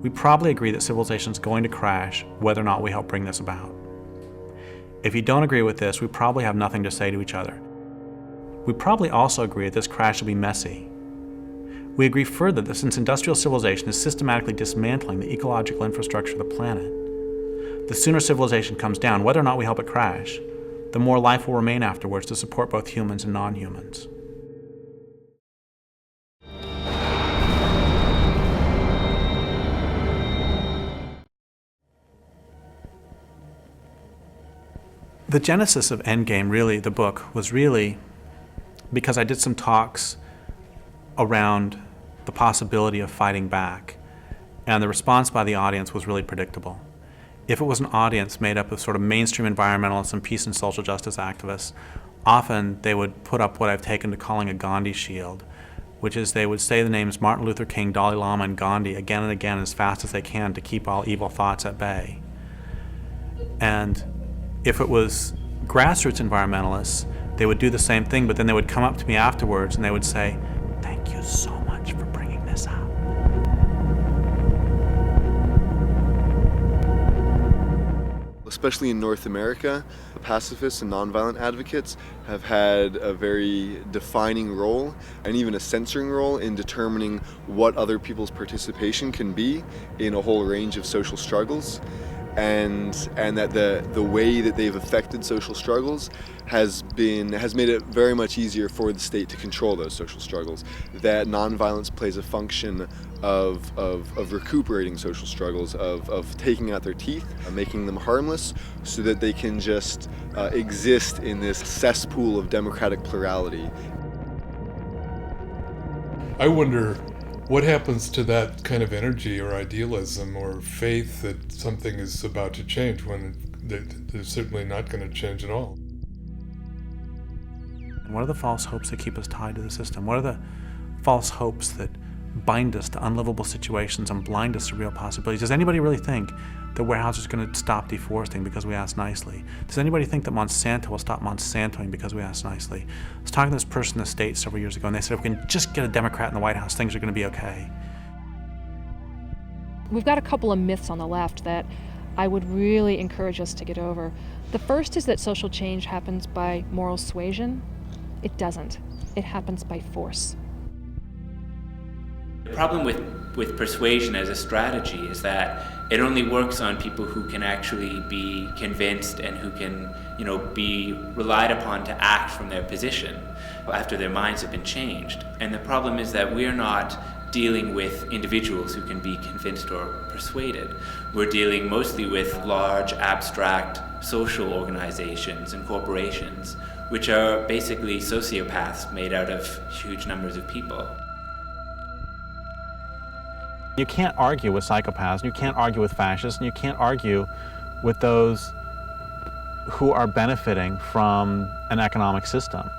We probably agree that civilization is going to crash whether or not we help bring this about. If you don't agree with this, we probably have nothing to say to each other. We probably also agree that this crash will be messy. We agree further that since industrial civilization is systematically dismantling the ecological infrastructure of the planet, the sooner civilization comes down, whether or not we help it crash, the more life will remain afterwards to support both humans and non-humans. The genesis of Endgame, really, the book, was really because I did some talks around the the possibility of fighting back. And the response by the audience was really predictable. If it was an audience made up of sort of mainstream environmentalists and peace and social justice activists, often they would put up what I've taken to calling a Gandhi shield, which is they would say the names Martin Luther King, Dalai Lama, and Gandhi again and again as fast as they can to keep all evil thoughts at bay. And if it was grassroots environmentalists, they would do the same thing, but then they would come up to me afterwards and they would say, "Thank you so much for bringing this up." Especially in North America, pacifists and nonviolent advocates have had a very defining role and even a censoring role in determining what other people's participation can be in a whole range of social struggles. And that the way that they've affected social struggles has made it very much easier for the state to control those social struggles. That nonviolence plays a function of recuperating social struggles, of taking out their teeth, making them harmless, so that they can just exist in this cesspool of democratic plurality. I wonder what happens to that kind of energy or idealism or faith that something is about to change when they're certainly not going to change at all. And what are the false hopes that keep us tied to the system? What are the false hopes that bind us to unlivable situations and blind us to real possibilities? Does anybody really think that Weyerhaeuser is going to stop deforesting because we ask nicely? Does anybody think that Monsanto will stop Monsantoing because we ask nicely? I was talking to this person in the States several years ago, and they said, if we can just get a Democrat in the White House, things are going to be okay. We've got a couple of myths on the left that I would really encourage us to get over. The first is that social change happens by moral suasion. It doesn't. It happens by force. The problem with persuasion as a strategy is that it only works on people who can actually be convinced and who can, be relied upon to act from their position after their minds have been changed. And the problem is that we're not dealing with individuals who can be convinced or persuaded. We're dealing mostly with large, abstract social organizations and corporations, which are basically sociopaths made out of huge numbers of people. You can't argue with psychopaths, and you can't argue with fascists, and you can't argue with those who are benefiting from an economic system.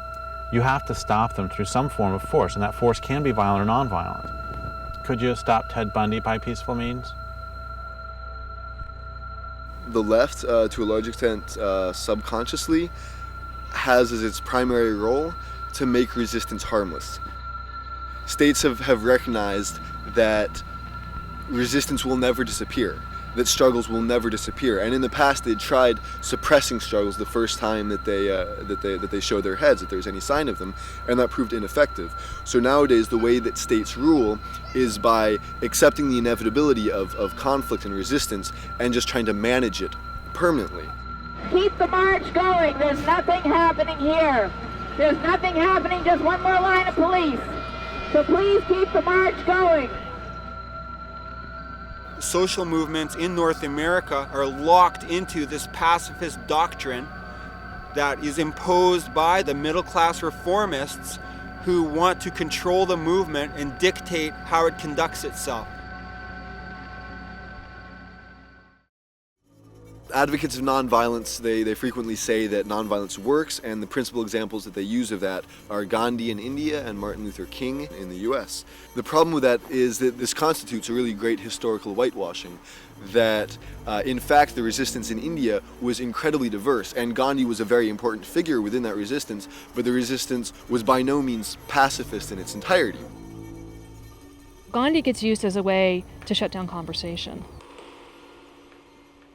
You have to stop them through some form of force, and that force can be violent or nonviolent. Could you have stopped Ted Bundy by peaceful means? The left, to a large extent subconsciously, has as its primary role to make resistance harmless. States have recognized that resistance will never disappear, that struggles will never disappear. And in the past, they tried suppressing struggles the first time that they showed their heads, if there was any sign of them, and that proved ineffective. So nowadays, the way that states rule is by accepting the inevitability of conflict and resistance and just trying to manage it permanently. Keep the march going. There's nothing happening here. There's nothing happening, just one more line of police. So please keep the march going. Social movements in North America are locked into this pacifist doctrine that is imposed by the middle-class reformists who want to control the movement and dictate how it conducts itself. Advocates of nonviolence, they frequently say that nonviolence works, and the principal examples that they use of that are Gandhi in India and Martin Luther King in the US. The problem with that is that this constitutes a really great historical whitewashing, that in fact the resistance in India was incredibly diverse, and Gandhi was a very important figure within that resistance, but the resistance was by no means pacifist in its entirety. Gandhi gets used as a way to shut down conversation.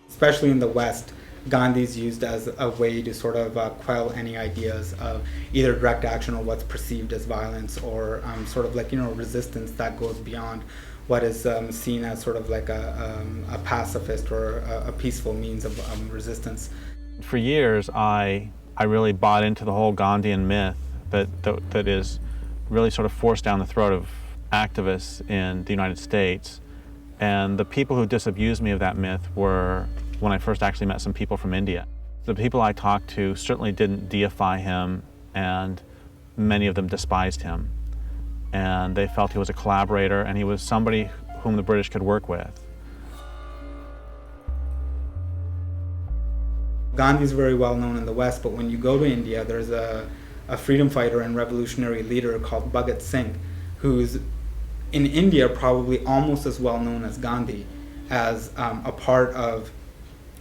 Especially in the West, Gandhi's used as a way to sort of quell any ideas of either direct action or what's perceived as violence, or sort of like, resistance that goes beyond what is seen as sort of like a pacifist or a peaceful means of resistance. For years, I really bought into the whole Gandhian myth that is really sort of forced down the throat of activists in the United States. And the people who disabused me of that myth were when I first actually met some people from India. The people I talked to certainly didn't deify him, and many of them despised him. and they felt he was a collaborator, and he was somebody whom the British could work with. Gandhi's very well known in the West, but when you go to India, there's a freedom fighter and revolutionary leader called Bhagat Singh, who's in India probably almost as well known as Gandhi, as a part of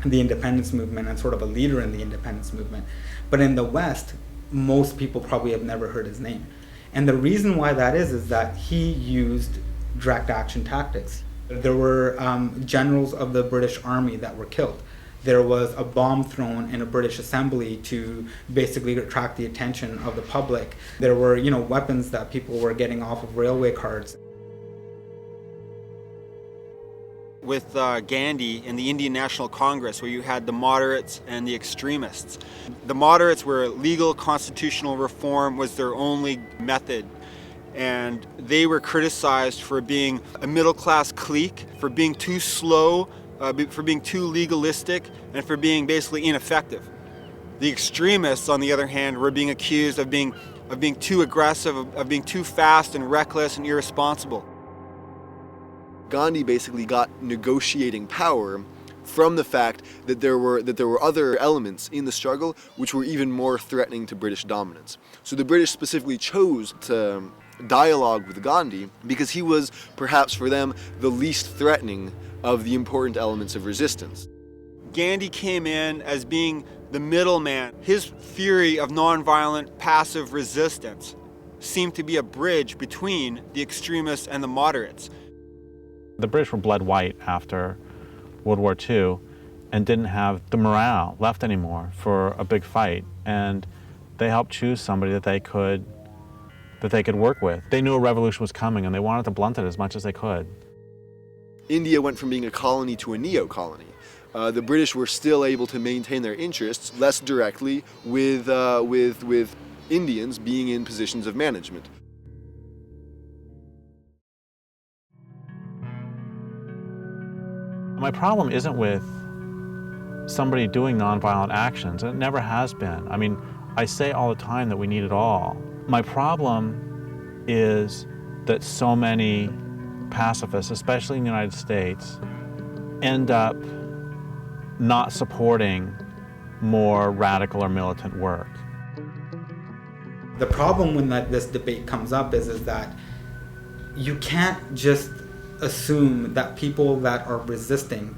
the independence movement and sort of a leader in the independence movement. But in the West, most people probably have never heard his name. And the reason why that is that he used direct action tactics. There were generals of the British Army that were killed. There was a bomb thrown in a British assembly to basically attract the attention of the public. There were, weapons that people were getting off of railway carts. With Gandhi and the Indian National Congress, where you had the moderates and the extremists. The moderates were legal constitutional reform was their only method, and they were criticized for being a middle-class clique, for being too slow, for being too legalistic, and for being basically ineffective. The extremists, on the other hand, were being accused of being too aggressive, of being too fast and reckless and irresponsible. Gandhi basically got negotiating power from the fact that there were other elements in the struggle which were even more threatening to British dominance. So the British specifically chose to dialogue with Gandhi because he was, perhaps for them, the least threatening of the important elements of resistance. Gandhi came in as being the middleman. His theory of nonviolent passive resistance seemed to be a bridge between the extremists and the moderates. The British were bled white after World War II and didn't have the morale left anymore for a big fight, and they helped choose somebody that they could work with. They knew a revolution was coming and they wanted to blunt it as much as they could. India went from being a colony to a neo-colony. The British were still able to maintain their interests less directly with Indians being in positions of management. My problem isn't with somebody doing nonviolent actions, and it never has been. I mean, I say all the time that we need it all. My problem is that so many pacifists, especially in the United States, end up not supporting more radical or militant work. The problem when this debate comes up is that you can't just assume that people that are resisting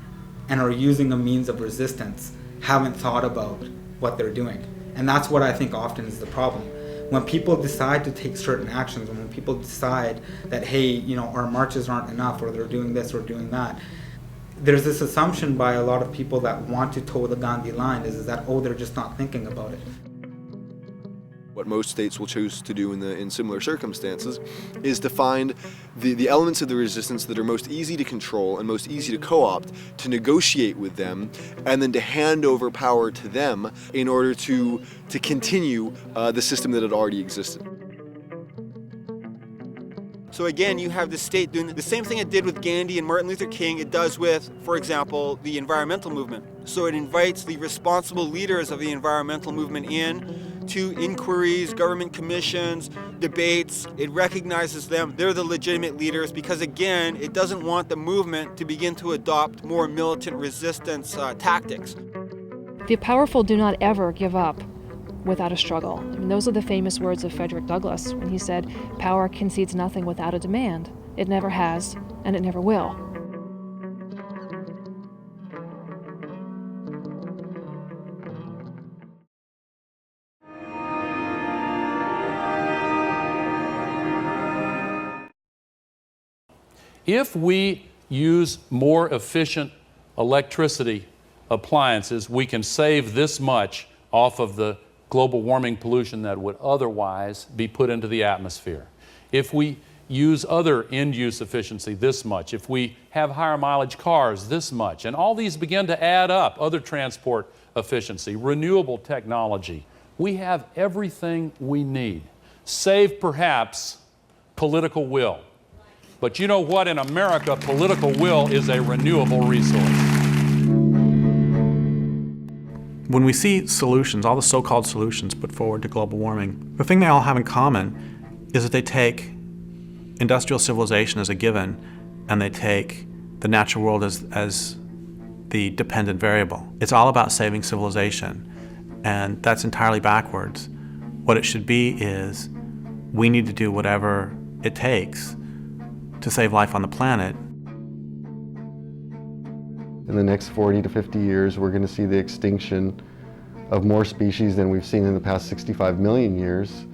and are using a means of resistance haven't thought about what they're doing. And that's what I think often is the problem. When people decide to take certain actions, and when people decide that, hey, our marches aren't enough, or they're doing this or doing that, there's this assumption by a lot of people that want to toe the Gandhi line is that, oh, they're just not thinking about it. What most states will choose to do in similar circumstances is to find the elements of the resistance that are most easy to control and most easy to co-opt, to negotiate with them, and then to hand over power to them in order to continue the system that had already existed. So again, you have the state doing the same thing it did with Gandhi and Martin Luther King, it does with, for example, the environmental movement. So it invites the responsible leaders of the environmental movement in to inquiries, government commissions, debates. It recognizes them. They're the legitimate leaders because, again, it doesn't want the movement to begin to adopt more militant resistance tactics. The powerful do not ever give up without a struggle. I mean, those are the famous words of Frederick Douglass when he said, "Power concedes nothing without a demand. It never has, and it never will." If we use more efficient electricity appliances, we can save this much off of the global warming pollution that would otherwise be put into the atmosphere. If we use other end-use efficiency, this much. If we have higher mileage cars, this much. And all these begin to add up. Other transport efficiency, renewable technology. We have everything we need, save perhaps political will. But you know what? In America, political will is a renewable resource. When we see solutions, all the so-called solutions put forward to global warming, the thing they all have in common is that they take industrial civilization as a given, and they take the natural world as the dependent variable. It's all about saving civilization, and that's entirely backwards. What it should be is, we need to do whatever it takes to save life on the planet. In the next 40 to 50 years, we're going to see the extinction of more species than we've seen in the past 65 million years.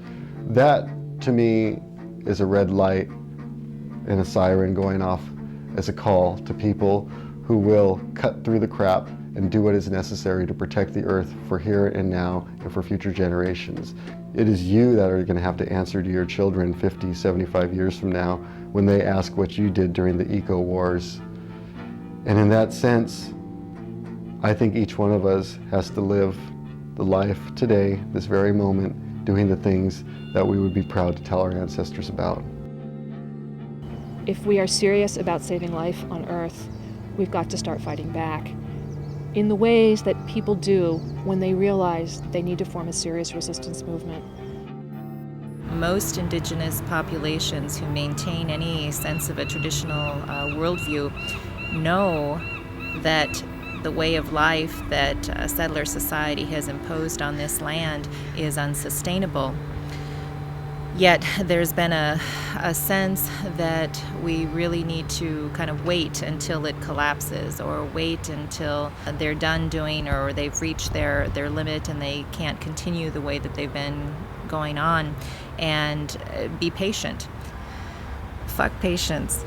That, to me, is a red light and a siren going off as a call to people who will cut through the crap and do what is necessary to protect the Earth for here and now and for future generations. It is you that are going to have to answer to your children 50, 75 years from now when they ask what you did during the eco-wars. And in that sense, I think each one of us has to live the life today, this very moment, doing the things that we would be proud to tell our ancestors about. If we are serious about saving life on Earth, we've got to start fighting back in the ways that people do when they realize they need to form a serious resistance movement. Most indigenous populations who maintain any sense of a traditional worldview know that the way of life that settler society has imposed on this land is unsustainable. Yet there's been a sense that we really need to kind of wait until it collapses, or wait until they're done doing, or they've reached their limit and they can't continue the way that they've been going on, and be patient. Fuck patience.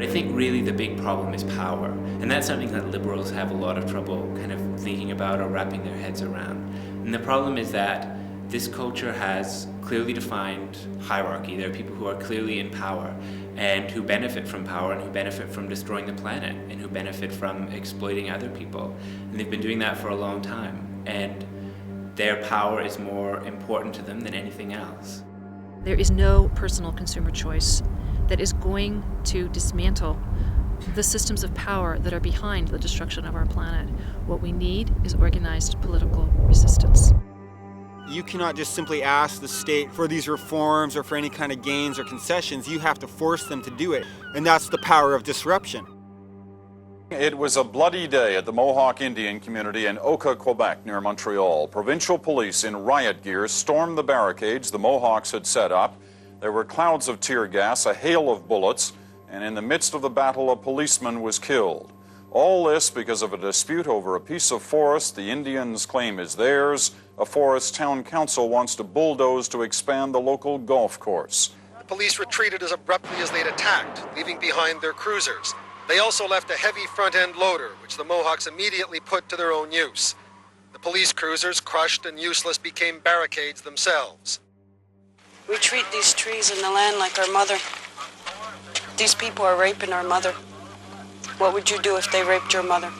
I think really the big problem is power, and that's something that liberals have a lot of trouble kind of thinking about or wrapping their heads around. And the problem is that this culture has clearly defined hierarchy. There are people who are clearly in power and who benefit from power and who benefit from destroying the planet and who benefit from exploiting other people. And they've been doing that for a long time, and their power is more important to them than anything else. There is no personal consumer choice that is going to dismantle the systems of power that are behind the destruction of our planet. What we need is organized political resistance. You cannot just simply ask the state for these reforms or for any kind of gains or concessions. You have to force them to do it, and that's the power of disruption. It was a bloody day at the Mohawk Indian community in Oka, Quebec, near Montreal. Provincial police in riot gear stormed the barricades the Mohawks had set up. There were clouds of tear gas, a hail of bullets, and in the midst of the battle, a policeman was killed. All this because of a dispute over a piece of forest the Indians claim is theirs. A forest town council wants to bulldoze to expand the local golf course. The police retreated as abruptly as they'd attacked, leaving behind their cruisers. They also left a heavy front-end loader, which the Mohawks immediately put to their own use. The police cruisers, crushed and useless, became barricades themselves. We treat these trees and the land like our mother. These people are raping our mother. What would you do if they raped your mother?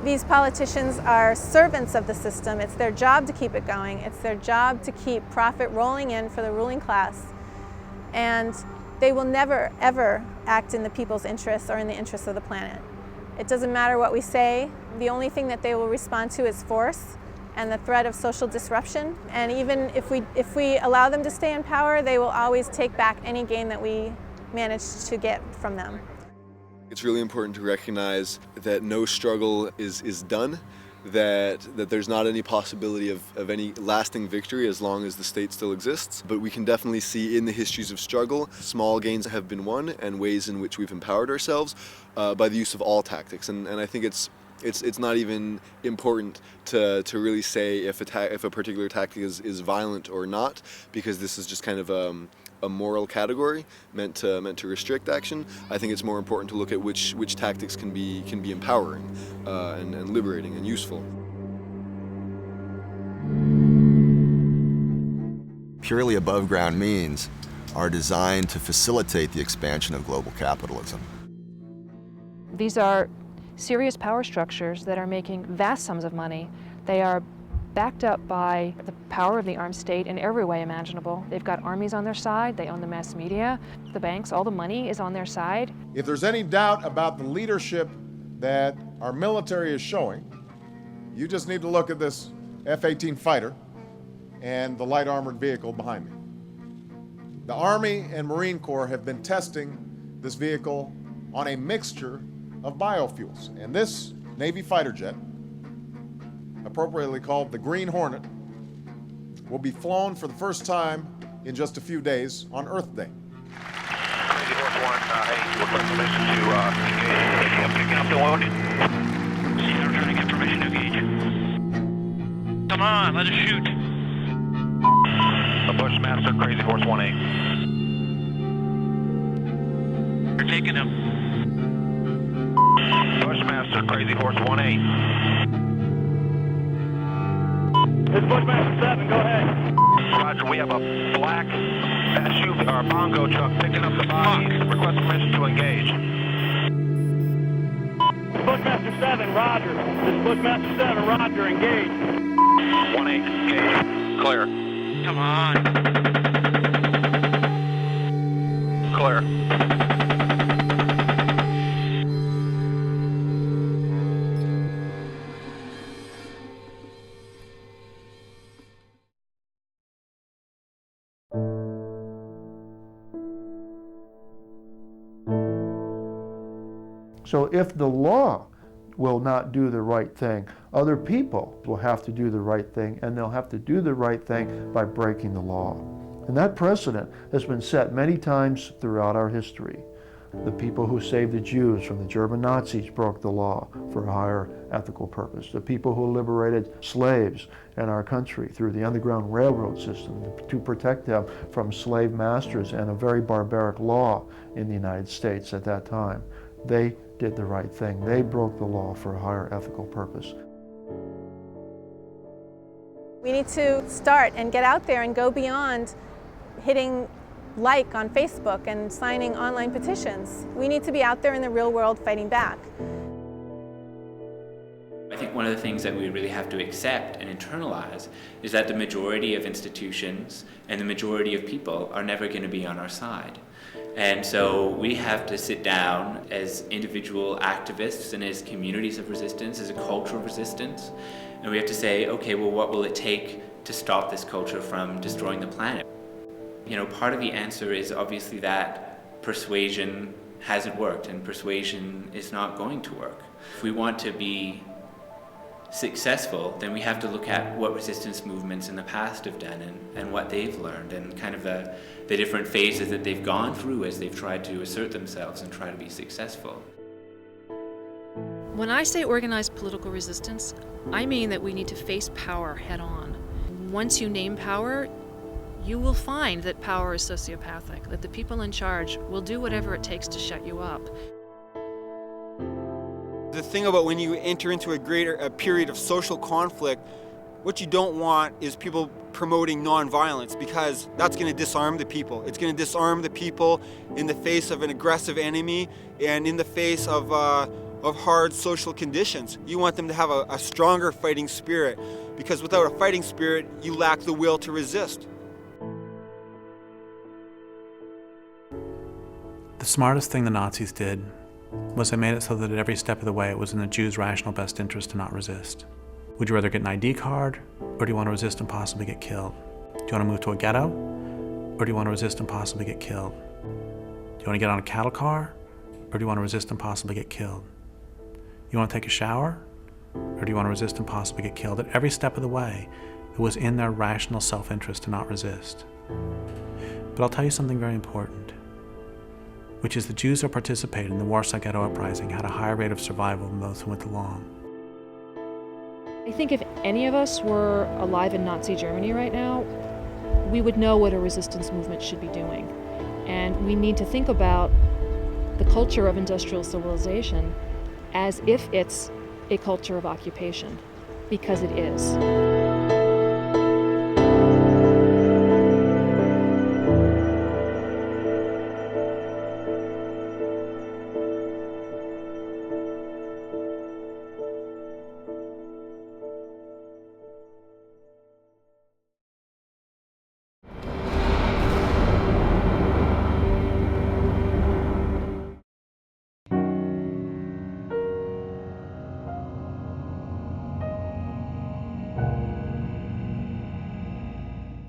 These politicians are servants of the system. It's their job to keep it going. It's their job to keep profit rolling in for the ruling class. And they will never, ever act in the people's interests or in the interests of the planet. It doesn't matter what we say. The only thing that they will respond to is force and the threat of social disruption. And even if we allow them to stay in power, they will always take back any gain that we manage to get from them. It's really important to recognize that no struggle is done, that there's not any possibility of any lasting victory as long as the state still exists. But we can definitely see in the histories of struggle, small gains have been won and ways in which we've empowered ourselves by the use of all tactics. And I think it's not even important to really say if a particular tactic is violent or not, because this is just kind of a moral category meant to restrict action. I think it's more important to look at which tactics can be empowering and liberating and useful. Purely above ground means are designed to facilitate the expansion of global capitalism. These are serious power structures that are making vast sums of money. They are backed up by the power of the armed state in every way imaginable. They've got armies on their side, they own the mass media, the banks, all the money is on their side. If there's any doubt about the leadership that our military is showing, you just need to look at this F-18 fighter and the light armored vehicle behind me. The Army and Marine Corps have been testing this vehicle on a mixture of biofuels. And this Navy fighter jet, appropriately called the Green Hornet, will be flown for the first time in just a few days on Earth Day. Crazy Horse 1, request permission to engage. Picking up the wounded. Sierra trying to get permission to engage. Come on, let us shoot. The Bushmaster, Crazy Horse 1-8. You're taking him. Bushmaster, Crazy Horse 1-8. This is Bushmaster 7, go ahead. Roger, we have a black SUV, or bongo truck picking up the bodies. Request permission to engage. This is Bushmaster 7, Roger. This is Bushmaster 7, Roger, engage. 1-8, engage. Clear. Come on. Clear. So if the law will not do the right thing, other people will have to do the right thing, and they'll have to do the right thing by breaking the law. And that precedent has been set many times throughout our history. The people who saved the Jews from the German Nazis broke the law for a higher ethical purpose. The people who liberated slaves in our country through the Underground Railroad system to protect them from slave masters and a very barbaric law in the United States at that time. They did the right thing. They broke the law for a higher ethical purpose. We need to start and get out there and go beyond hitting like on Facebook and signing online petitions. We need to be out there in the real world fighting back. I think one of the things that we really have to accept and internalize is that the majority of institutions and the majority of people are never going to be on our side. And so we have to sit down as individual activists and as communities of resistance, as a culture of resistance, and we have to say, okay, well, what will it take to stop this culture from destroying the planet? You know, part of the answer is obviously that persuasion hasn't worked and persuasion is not going to work. If we want to be successful, then we have to look at what resistance movements in the past have done and what they've learned and kind of the different phases that they've gone through as they've tried to assert themselves and try to be successful. When I say organized political resistance, I mean that we need to face power head on. Once you name power, you will find that power is sociopathic, that the people in charge will do whatever it takes to shut you up. The thing about when you enter into a period of social conflict, what you don't want is people promoting nonviolence, because that's going to disarm the people. It's going to disarm the people in the face of an aggressive enemy and in the face of hard social conditions. You want them to have a stronger fighting spirit, because without a fighting spirit, you lack the will to resist. The smartest thing the Nazis did was they made it so that at every step of the way it was in the Jews' rational best interest to not resist. Would you rather get an ID card, or do you want to resist and possibly get killed? Do you want to move to a ghetto, or do you want to resist and possibly get killed? Do you want to get on a cattle car, or do you want to resist and possibly get killed? You want to take a shower, or do you want to resist and possibly get killed? At every step of the way, it was in their rational self-interest to not resist. But I'll tell you something very important, which is the Jews who participated in the Warsaw Ghetto Uprising had a higher rate of survival than those who went along. I think if any of us were alive in Nazi Germany right now, we would know what a resistance movement should be doing. And we need to think about the culture of industrial civilization as if it's a culture of occupation, because it is.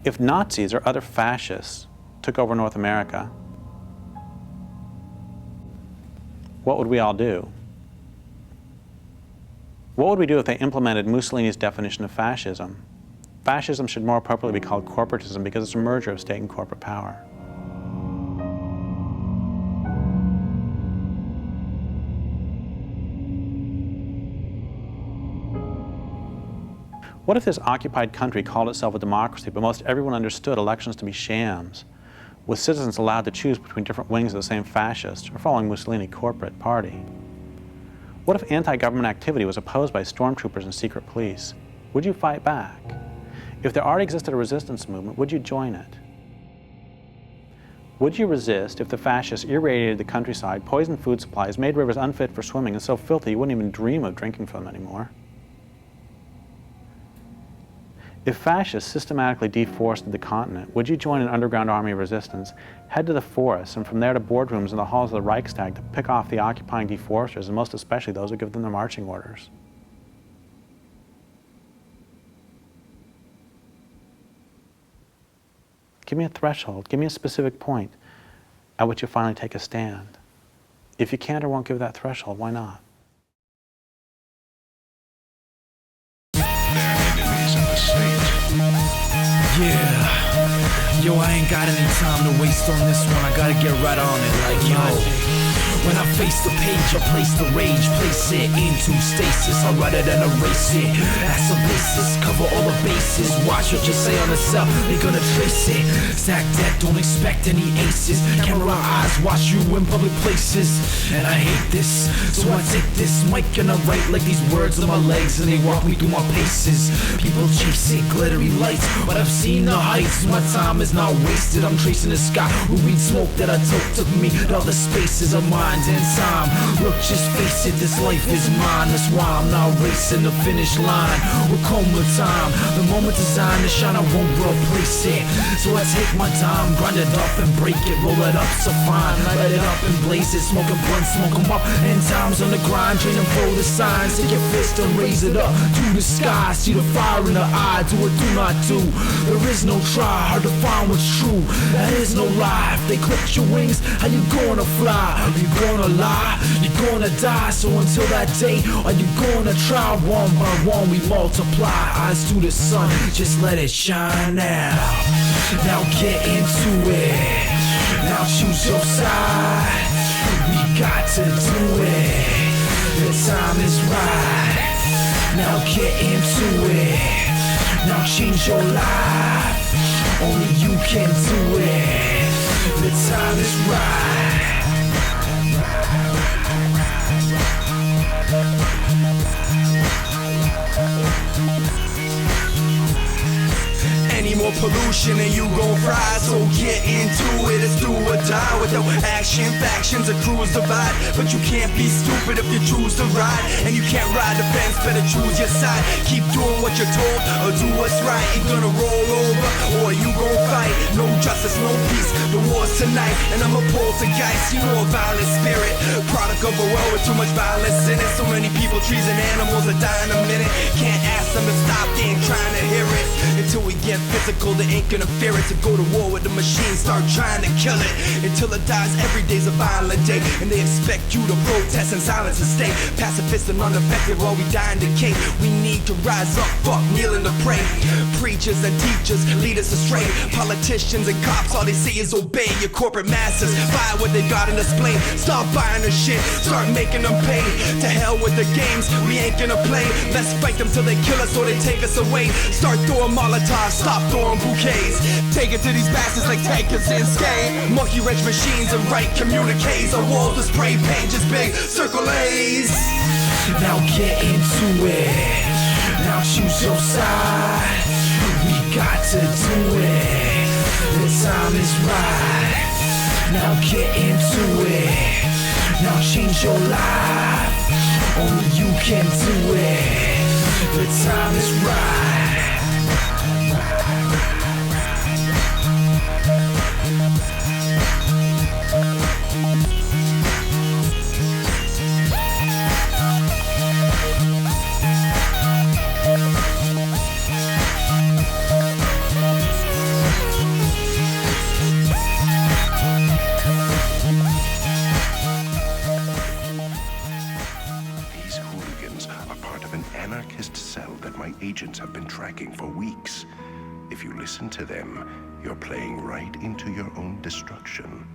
If Nazis or other fascists took over North America, what would we all do? What would we do if they implemented Mussolini's definition of fascism? Fascism should more appropriately be called corporatism because it's a merger of state and corporate power. What if this occupied country called itself a democracy, but most everyone understood elections to be shams, with citizens allowed to choose between different wings of the same fascist or following Mussolini corporate party? What if anti-government activity was opposed by stormtroopers and secret police? Would you fight back? If there already existed a resistance movement, would you join it? Would you resist if the fascists irradiated the countryside, poisoned food supplies, made rivers unfit for swimming, and so filthy you wouldn't even dream of drinking from them anymore? If fascists systematically deforested the continent, would you join an underground army of resistance, head to the forests, and from there to boardrooms in the halls of the Reichstag to pick off the occupying deforesters, and most especially those who give them their marching orders? Give me a threshold, give me a specific point at which you finally take a stand. If you can't or won't give that threshold, why not? Yeah, yo, I ain't got any time to waste on this one. I gotta get right on it, like, yo. When I face the page, I place the rage, place it into stasis. I write it and erase it. That's a basis, cover all the bases. Watch what you say on the cell, they gonna trace it. Stack deck, don't expect any aces. Camera eyes, watch you in public places. And I hate this, so I take this mic and I write like these words on my legs, and they walk me through my paces. People chasing glittery lights, but I've seen the heights. My time is not wasted, I'm tracing the sky. Ruby smoke that I took me to all the spaces of mind and time. Look, just face it, this life is mine. That's why I'm not racing the finish line. We're coma time, the moment designed to shine, I won't replace it. So I take my time, grind it up and break it, roll it up so fine, light it up and blaze it, smoking blunts, smoke 'em up, and times on the grind, training for the signs. Take your fist and raise it up to the sky, see the fire in the eye, do or do not do. There is no try, hard to find what's true, that is no lie. If they clip your wings, how you gonna fly? Are you gonna lie? You're gonna die. So until that day, are you gonna try? One by one we multiply, eyes to the sun, just let it shine now. Now get into it, now choose your side. We got to do it, the time is right. Now get into it, now change your life. Only you can do it, the time is right. Any more pollution and you gon' fry, so get into it, it's do or die. With no action, factions, or crews divide. But you can't be stupid if you choose to ride, and you can't ride the fence, better choose your side. Keep doing what you're told, or do what's right. You gonna roll over, or you gon' fight. No justice, no peace, the war's tonight. And I'm a poltergeist, you know, a violent spirit, product of a world with too much violence in it. So many people, trees and animals are dying a minute. Can't ask them to stop, they ain't trying to hear it. Until we get physical, the ink interference, to go to war with the machine, start trying to kill it. Until it dies, every day's a violent day, and they expect you to protest in silence and stay pacifist and unaffected while we die and decay. We need to rise up, fuck kneeling to pray. Preachers and teachers lead us astray. Politicians and cops, all they say is obey. Your corporate masters buy what they got in display. Stop buying the shit, start making them pay. To hell with the games, we ain't gonna play. Let's fight them till they kill us or they take us away. Start throwing Molotovs, stop throwing bouquets. Take it to these bastards like tankers in skate. Monkey wrench machines and write communiques. Our walls with spray paint, just big circle A's. Now get into it, now choose your side. We got to do it, the time is right. Now get into it, now change your life. Only you can do it, the time is right. agents have been tracking for weeks. If you listen to them, you're playing right into your own destruction.